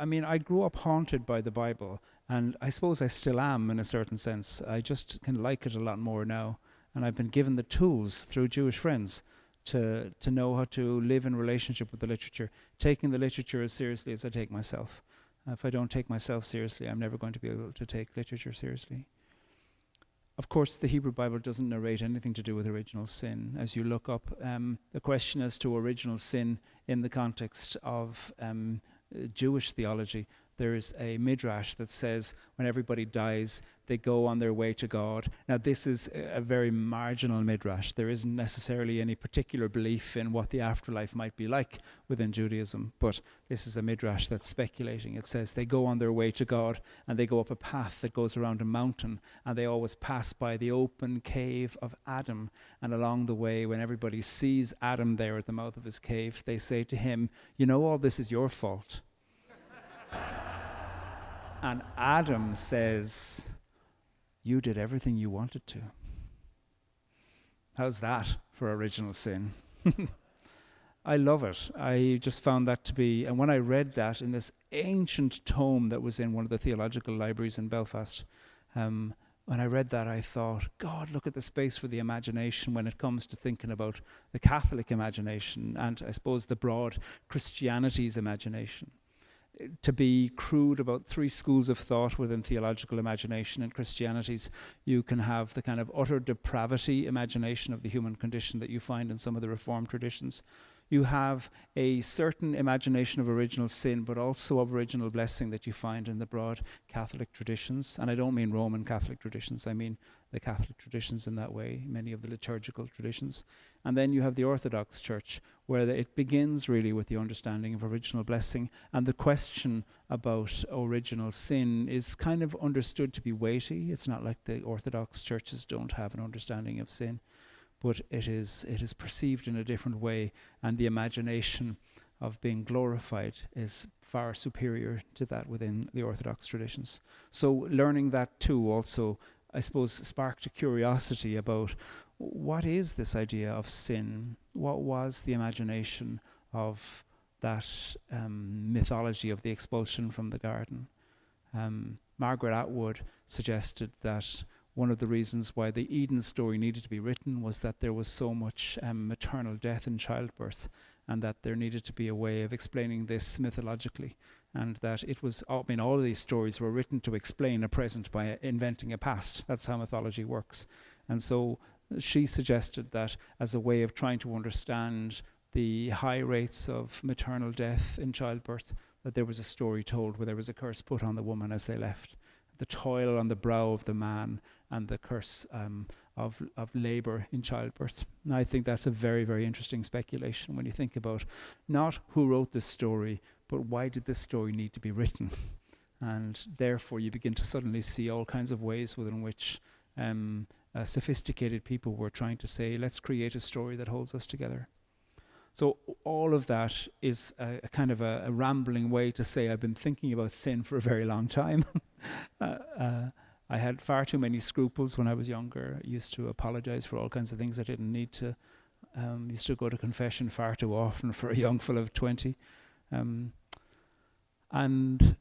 mean, I grew up haunted by the Bible, and I suppose I still am in a certain sense. I just can like it a lot more now, and I've been given the tools through Jewish friends to know how to live in relationship with the literature, taking the literature as seriously as I take myself. If I don't take myself seriously, I'm never going to be able to take literature seriously. Of course, the Hebrew Bible doesn't narrate anything to do with original sin. As you look up the question as to original sin in the context of Jewish theology, there is a midrash that says when everybody dies, they go on their way to God. Now, this is a very marginal midrash. There isn't necessarily any particular belief in what the afterlife might be like within Judaism, but this is a midrash that's speculating. It says they go on their way to God, and they go up a path that goes around a mountain, and they always pass by the open cave of Adam. And along the way, when everybody sees Adam there at the mouth of his cave, they say to him, "You know, all this is your fault." And Adam says, "You did everything you wanted to." How's that for original sin? I love it. I just found that to be, and when I read that in this ancient tome that was in one of the theological libraries in Belfast, when I read that, I thought, God, look at the space for the imagination when it comes to thinking about the Catholic imagination and I suppose the broad Christianity's imagination. To be crude about three schools of thought within theological imagination and Christianity's, you can have the kind of utter depravity imagination of the human condition that you find in some of the Reformed traditions. You have a certain imagination of original sin, but also of original blessing that you find in the broad Catholic traditions. And I don't mean Roman Catholic traditions, I mean the Catholic traditions in that way, many of the liturgical traditions. And then you have the Orthodox Church, where it begins really with the understanding of original blessing, and the question about original sin is kind of understood to be weighty. It's not like the Orthodox churches don't have an understanding of sin, but it is perceived in a different way, and the imagination of being glorified is far superior to that within the Orthodox traditions. So learning that too also, I suppose, sparked a curiosity about what is this idea of sin? What was the imagination of that mythology of the expulsion from the garden? Margaret Atwood suggested that one of the reasons why the Eden story needed to be written was that there was so much maternal death in childbirth, and that there needed to be a way of explaining this mythologically, and that it was, I mean, all of these stories were written to explain a present by inventing a past. That's how mythology works. And so she suggested that as a way of trying to understand the high rates of maternal death in childbirth, that there was a story told where there was a curse put on the woman as they left. The toil on the brow of the man and the curse of labor in childbirth. And I think that's a very, very interesting speculation when you think about not who wrote this story, but why did this story need to be written? And therefore you begin to suddenly see all kinds of ways within which sophisticated people were trying to say, let's create a story that holds us together. So all of that is a kind of a rambling way to say I've been thinking about sin for a very long time. I had far too many scruples when I was younger. I used to apologize for all kinds of things I didn't need to. Used to go to confession far too often for a young fellow of 20. And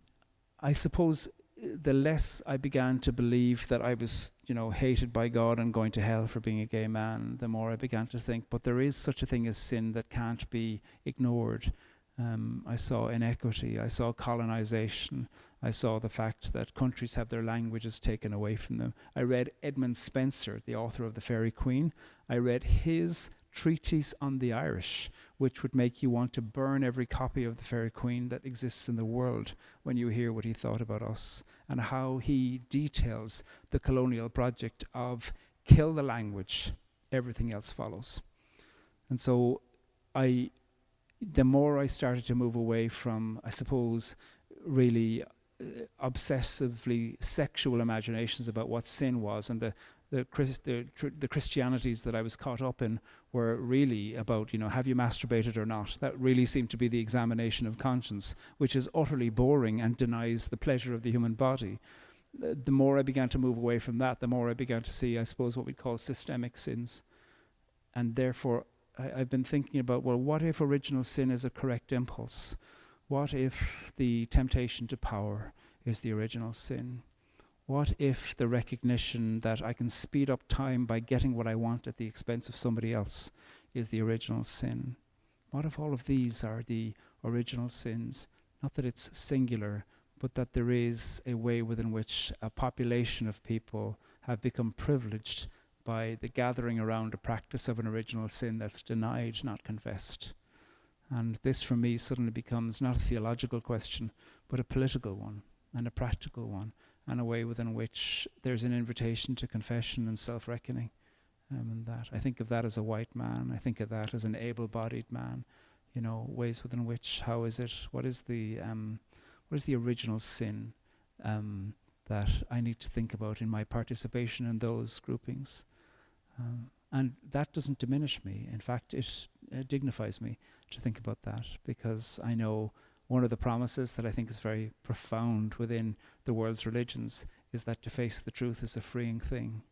I suppose the less I began to believe that I was, hated by God and going to hell for being a gay man, the more I began to think, but there is such a thing as sin that can't be ignored. I saw inequity, I saw colonization, I saw the fact that countries have their languages taken away from them. I read Edmund Spenser, the author of The Faerie Queene. I read his treatise on the Irish, which would make you want to burn every copy of The Faerie Queene that exists in the world when you hear what he thought about us and how he details the colonial project of kill the language, everything else follows. And so the more I started to move away from, I suppose, really obsessively sexual imaginations about what sin was, and the Christianities that I was caught up in were really about, have you masturbated or not? That really seemed to be the examination of conscience, which is utterly boring and denies the pleasure of the human body. The more I began to move away from that, the more I began to see, I suppose, what we'd call systemic sins. And therefore, I've been thinking about, well, what if original sin is a correct impulse? What if the temptation to power is the original sin? What if the recognition that I can speed up time by getting what I want at the expense of somebody else is the original sin? What if all of these are the original sins? Not that it's singular, but that there is a way within which a population of people have become privileged by the gathering around a practice of an original sin that's denied, not confessed. And this for me suddenly becomes not a theological question, but a political one and a practical one, and a way within which there's an invitation to confession and self-reckoning. And that I think of that as a white man, I think of that as an able-bodied man, ways within which, what is the original sin that I need to think about in my participation in those groupings. And that doesn't diminish me. In fact, it dignifies me to think about that, because I know one of the promises that I think is very profound within the world's religions is that to face the truth is a freeing thing.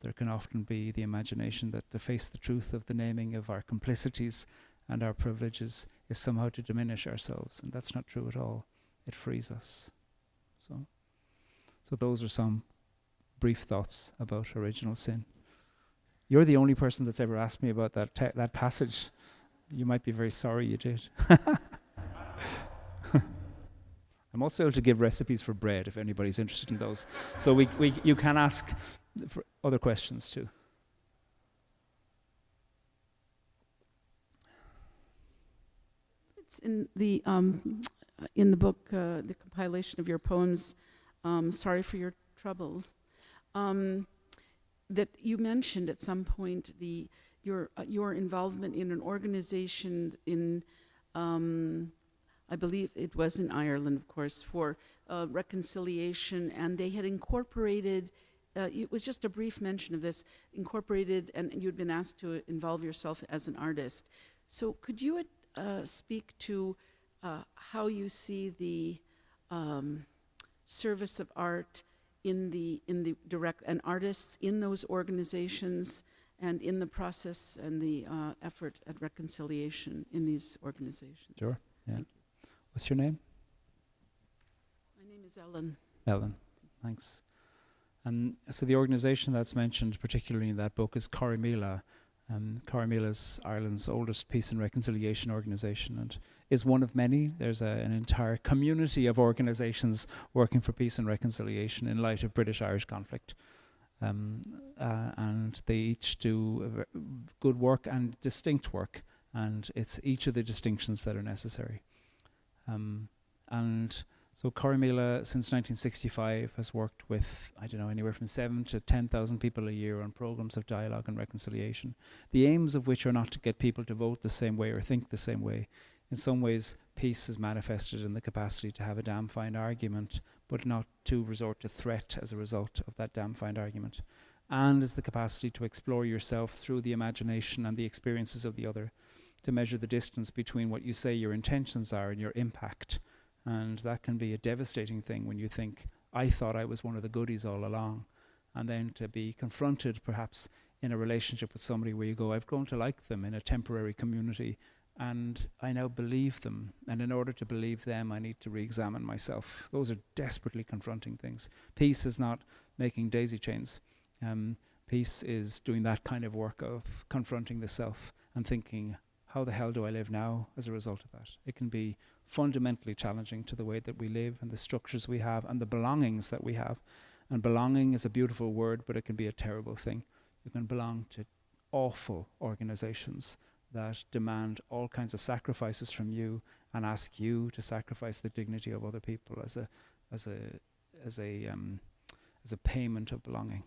There can often be the imagination that to face the truth of the naming of our complicities and our privileges is somehow to diminish ourselves, and that's not true at all. It frees us. So those are some brief thoughts about original sin. You're the only person that's ever asked me about that passage. You might be very sorry you did. I'm also able to give recipes for bread if anybody's interested in those. So you can ask for other questions too. It's in the book, the compilation of your poems, Sorry for Your Troubles, that you mentioned at some point your involvement in an organization in, I believe it was in Ireland, of course, for reconciliation, and they had incorporated, it was just a brief mention of this, incorporated, and you'd been asked to involve yourself as an artist. So could you speak to how you see the service of art in the direct, and artists in those organizations and in the process and the effort at reconciliation in these organizations? Sure, yeah. Thank you. What's your name? My name is Ellen. Ellen, thanks. So the organization that's mentioned particularly in that book is Corrymeela. Corrymeela is Ireland's oldest peace and reconciliation organization and is one of many. There's an entire community of organizations working for peace and reconciliation in light of British-Irish conflict. And they each do good work and distinct work, and it's each of the distinctions that are necessary. And so Corrymeela, since 1965, has worked with, anywhere from 7,000 to 10,000 people a year on programs of dialogue and reconciliation, the aims of which are not to get people to vote the same way or think the same way. In some ways, peace is manifested in the capacity to have a damn fine argument, but not to resort to threat as a result of that damn fine argument. And is the capacity to explore yourself through the imagination and the experiences of the other, to measure the distance between what you say your intentions are and your impact. And that can be a devastating thing when you think, I thought I was one of the goodies all along. And then to be confronted perhaps in a relationship with somebody where you go, I've grown to like them in a temporary community, and I now believe them. And in order to believe them, I need to re-examine myself. Those are desperately confronting things. Peace is not making daisy chains. Peace is doing that kind of work of confronting the self and thinking, how the hell do I live now as a result of that? It can be fundamentally challenging to the way that we live and the structures we have and the belongings that we have. And belonging is a beautiful word, but it can be a terrible thing. You can belong to awful organizations that demand all kinds of sacrifices from you and ask you to sacrifice the dignity of other people as a payment of belonging.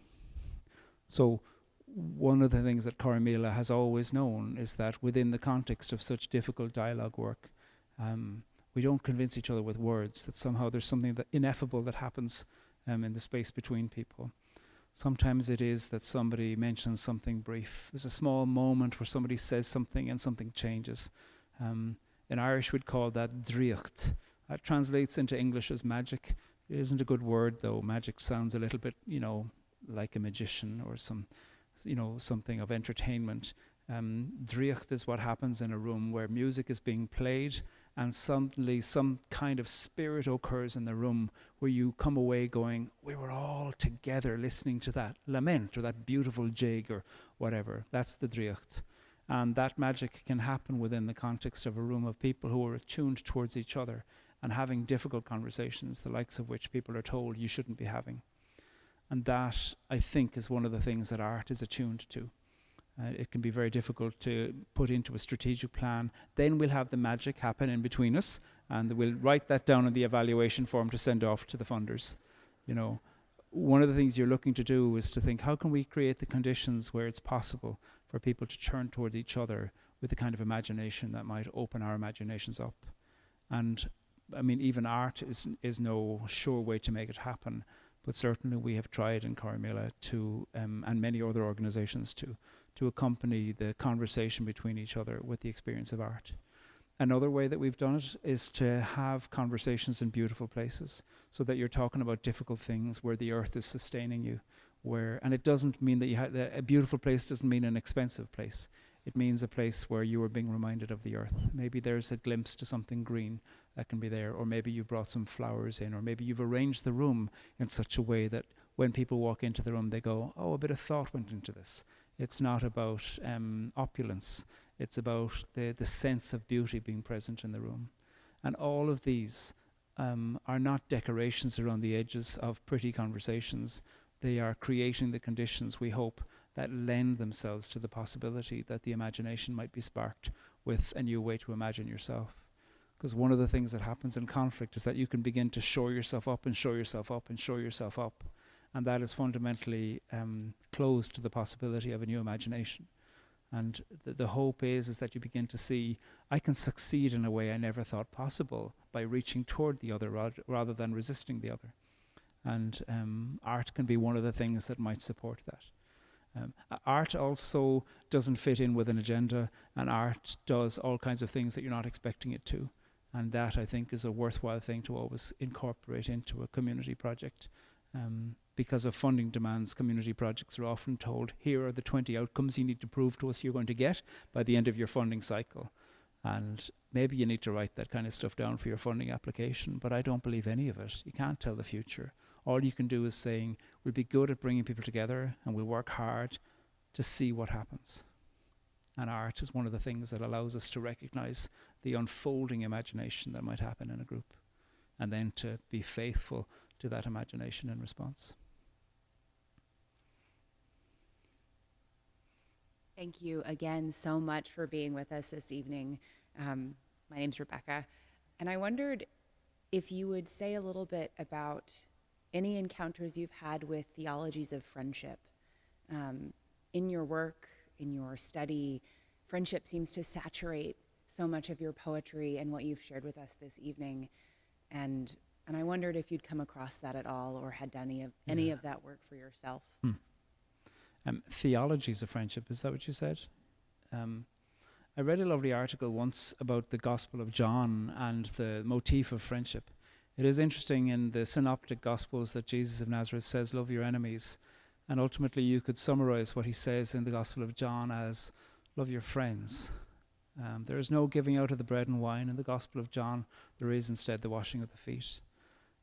So one of the things that Corrymeela has always known is that within the context of such difficult dialogue work, we don't convince each other with words, that somehow there's something that ineffable that happens in the space between people. Sometimes it is that somebody mentions something brief. There's a small moment where somebody says something and something changes. In Irish we'd call that dríocht. It translates into English as magic. It isn't a good word though. Magic sounds a little bit, like a magician or something of entertainment. Dríocht is what happens in a room where music is being played and suddenly some kind of spirit occurs in the room where you come away going, we were all together listening to that lament or that beautiful jig or whatever. That's the dríocht. And that magic can happen within the context of a room of people who are attuned towards each other and having difficult conversations, the likes of which people are told you shouldn't be having. And that, I think, is one of the things that art is attuned to. It can be very difficult to put into a strategic plan. Then we'll have the magic happen in between us, and we'll write that down on the evaluation form to send off to the funders. One of the things you're looking to do is to think, how can we create the conditions where it's possible for people to turn toward each other with the kind of imagination that might open our imaginations up? And I mean, even art is no sure way to make it happen, but certainly we have tried in Corrymeela to, and many other organizations to accompany the conversation between each other with the experience of art. Another way that we've done it is to have conversations in beautiful places, so that you're talking about difficult things where the earth is sustaining you, and it doesn't mean that a beautiful place doesn't mean an expensive place. It means a place where you are being reminded of the earth. Maybe there's a glimpse to something green that can be there, or maybe you brought some flowers in, or maybe you've arranged the room in such a way that when people walk into the room, they go, oh, a bit of thought went into this. It's not about opulence. It's about the sense of beauty being present in the room. And all of these are not decorations around the edges of pretty conversations. They are creating the conditions, we hope, that lend themselves to the possibility that the imagination might be sparked with a new way to imagine yourself. Because one of the things that happens in conflict is that you can begin to shore yourself up and shore yourself up and shore yourself up. And that is fundamentally closed to the possibility of a new imagination. And the hope is that you begin to see, I can succeed in a way I never thought possible by reaching toward the other rather than resisting the other. And art can be one of the things that might support that. Art also doesn't fit in with an agenda, and art does all kinds of things that you're not expecting it to. And that, I think, is a worthwhile thing to always incorporate into a community project. Because of funding demands, community projects are often told, here are the 20 outcomes you need to prove to us you're going to get by the end of your funding cycle. And maybe you need to write that kind of stuff down for your funding application, but I don't believe any of it. You can't tell the future. All you can do is saying, we'll be good at bringing people together and we'll work hard to see what happens. And art is one of the things that allows us to recognize the unfolding imagination that might happen in a group, and then to be faithful to that imagination in response. Thank you again so much for being with us this evening. My name's Rebecca, and I wondered if you would say a little bit about any encounters you've had with theologies of friendship. In your work, in your study, friendship seems to saturate so much of your poetry and what you've shared with us this evening. And I wondered if you'd come across that at all or had done any of that work for yourself. Theologies of friendship, is that what you said? I read a lovely article once about the Gospel of John and the motif of friendship. It is interesting in the synoptic gospels that Jesus of Nazareth says, love your enemies. And ultimately you could summarize what he says in the Gospel of John as, love your friends. There is no giving out of the bread and wine in the Gospel of John. There is instead the washing of the feet.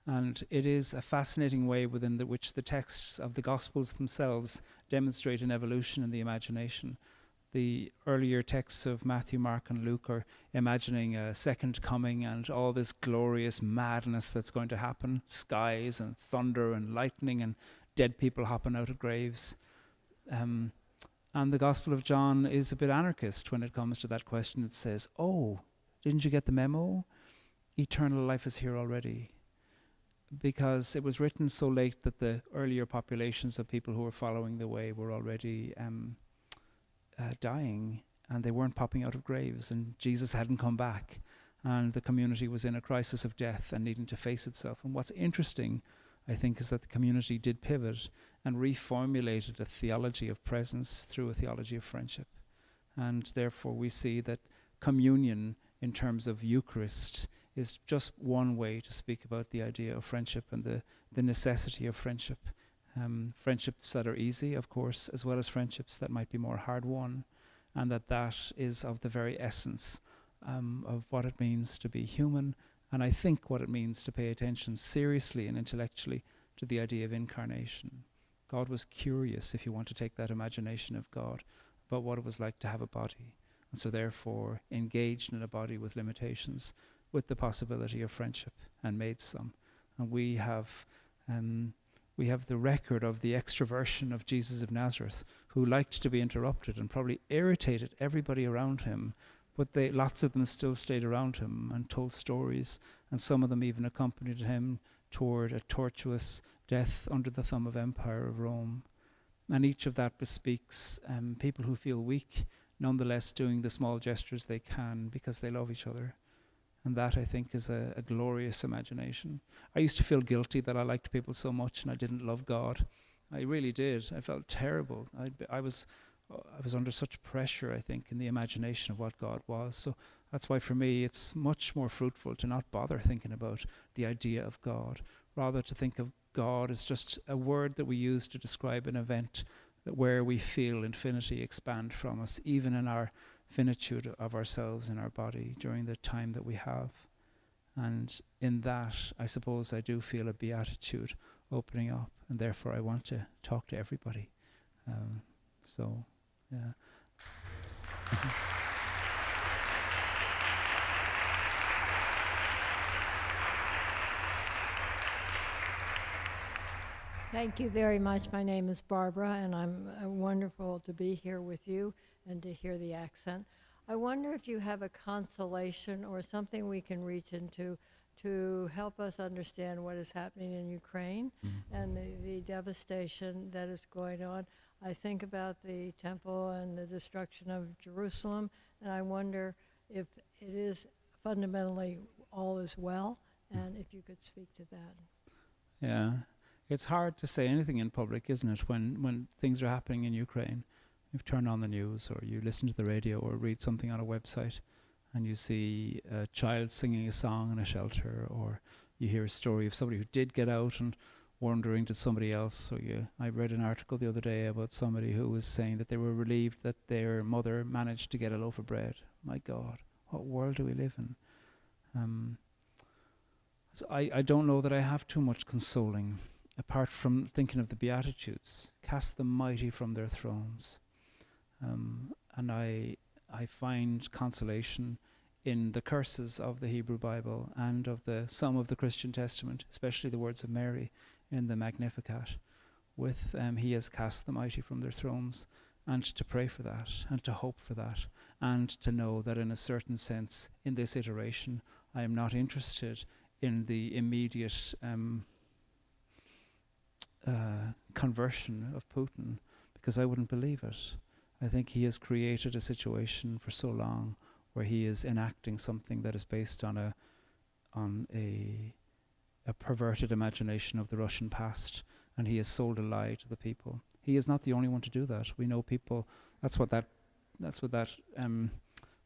And it is a fascinating way within which the texts of the Gospels themselves demonstrate an evolution in the imagination. The earlier texts of Matthew, Mark, and Luke are imagining a second coming and all this glorious madness that's going to happen, skies and thunder and lightning and dead people hopping out of graves. And the Gospel of John is a bit anarchist when it comes to that question. It says, oh, didn't you get the memo? Eternal life is here already. Because it was written so late that the earlier populations of people who were following the way were already dying, and they weren't popping out of graves, and Jesus hadn't come back, and the community was in a crisis of death and needing to face itself. And what's interesting, I think, is that the community did pivot and reformulated a theology of presence through a theology of friendship. And therefore we see that communion in terms of Eucharist is just one way to speak about the idea of friendship and the necessity of friendship. Friendships that are easy, of course, as well as friendships that might be more hard-won, and that is of the very essence of what it means to be human, and I think what it means to pay attention seriously and intellectually to the idea of incarnation. God was curious, if you want to take that imagination of God, about what it was like to have a body, and so therefore engaged in a body with limitations, with the possibility of friendship, and made some. And we have the record of the extroversion of Jesus of Nazareth, who liked to be interrupted and probably irritated everybody around him, but lots of them still stayed around him and told stories, and some of them even accompanied him toward a tortuous death under the thumb of Empire of Rome. And each of that bespeaks people who feel weak, nonetheless doing the small gestures they can because they love each other. And that, I think, is a glorious imagination. I used to feel guilty that I liked people so much and I didn't love God. I really did. I felt terrible. I was under such pressure, I think, in the imagination of what God was. So that's why for me it's much more fruitful to not bother thinking about the idea of God, rather to think of God as just a word that we use to describe an event where we feel infinity expand from us, even in our finitude of ourselves in our body during the time that we have. And in that, I suppose I do feel a beatitude opening up, and therefore I want to talk to everybody. Yeah. Thank you very much. My name is Barbara, and I'm wonderful to be here with you and to hear the accent. I wonder if you have a consolation or something we can reach into to help us understand what is happening in Ukraine and the devastation that is going on. I think about the temple and the destruction of Jerusalem, and I wonder if it is fundamentally all is well, and if you could speak to that. Yeah. It's hard to say anything in public, isn't it, when things are happening in Ukraine. You turn on the news, or you listen to the radio, or read something on a website, and you see a child singing a song in a shelter, or you hear a story of somebody who did get out and wandering to somebody else. So I read an article the other day about somebody who was saying that they were relieved that their mother managed to get a loaf of bread. My God, what world do we live in? So I don't know that I have too much consoling, apart from thinking of the Beatitudes. Cast the mighty from their thrones. And I find consolation in the curses of the Hebrew Bible and of some of the Christian Testament, especially the words of Mary in the Magnificat, with he has cast the mighty from their thrones, and to pray for that, and to hope for that, and to know that in a certain sense, in this iteration, I am not interested in the immediate conversion of Putin, because I wouldn't believe it. I think he has created a situation for so long where he is enacting something that is based on a perverted imagination of the Russian past, and he has sold a lie to the people. He is not the only one to do that. We know people. That's what that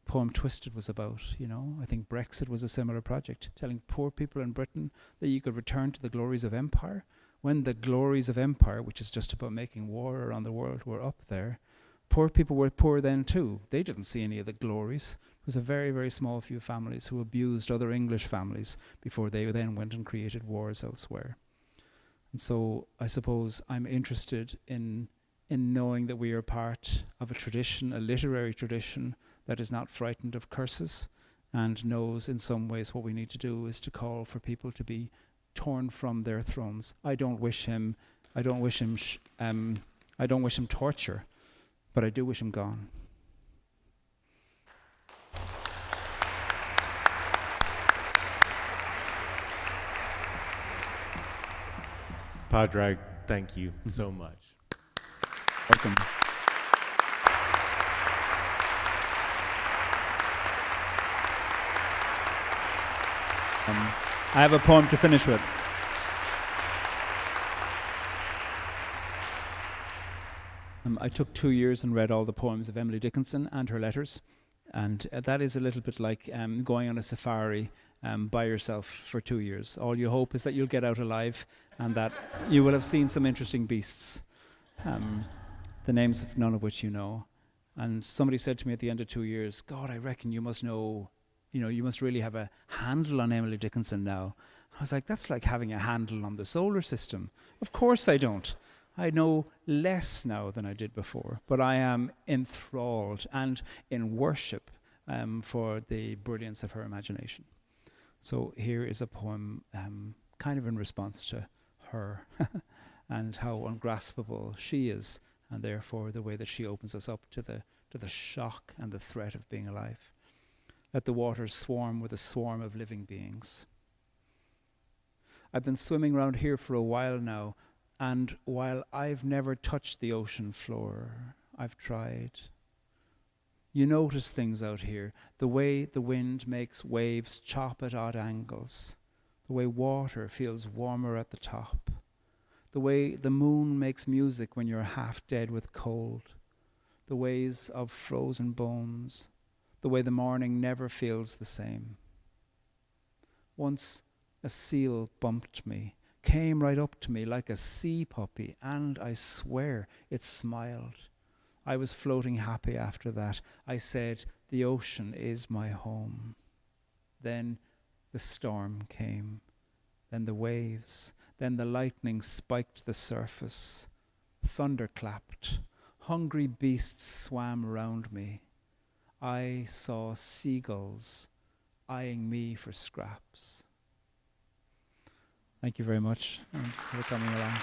poem Twisted was about, you know. I think Brexit was a similar project, telling poor people in Britain that you could return to the glories of empire. When the glories of empire, which is just about making war around the world, were up there, poor people were poor then too. They didn't see any of the glories. It was a very, very small few families who abused other English families before they then went and created wars elsewhere. And so I suppose I'm interested in knowing that we are part of a tradition, a literary tradition, that is not frightened of curses and knows in some ways what we need to do is to call for people to be torn from their thrones. I don't wish him torture, but I do wish him gone. Pádraig, thank you so much. Welcome. I have a poem to finish with. I took 2 years and read all the poems of Emily Dickinson and her letters, and that is a little bit like going on a safari by yourself for 2 years. All you hope is that you'll get out alive and that you will have seen some interesting beasts, the names of none of which you know. And somebody said to me at the end of 2 years, God, I reckon you must know, you must really have a handle on Emily Dickinson now. I was like, that's like having a handle on the solar system. Of course I don't. I know less now than I did before, but I am enthralled and in worship for the brilliance of her imagination. So here is a poem kind of in response to her and how ungraspable she is, and therefore the way that she opens us up to the shock and the threat of being alive. Let the waters swarm with a swarm of living beings. I've been swimming around here for a while now, and while I've never touched the ocean floor, I've tried. You notice things out here, the way the wind makes waves chop at odd angles, the way water feels warmer at the top, the way the moon makes music when you're half dead with cold, the ways of frozen bones, the way the morning never feels the same. Once a seal bumped me, came right up to me like a sea puppy, and I swear it smiled. I was floating happy after that. I said, the ocean is my home. Then the storm came, then the waves, then the lightning spiked the surface. Thunder clapped. Hungry beasts swam around me. I saw seagulls eyeing me for scraps. Thank you very much for coming along.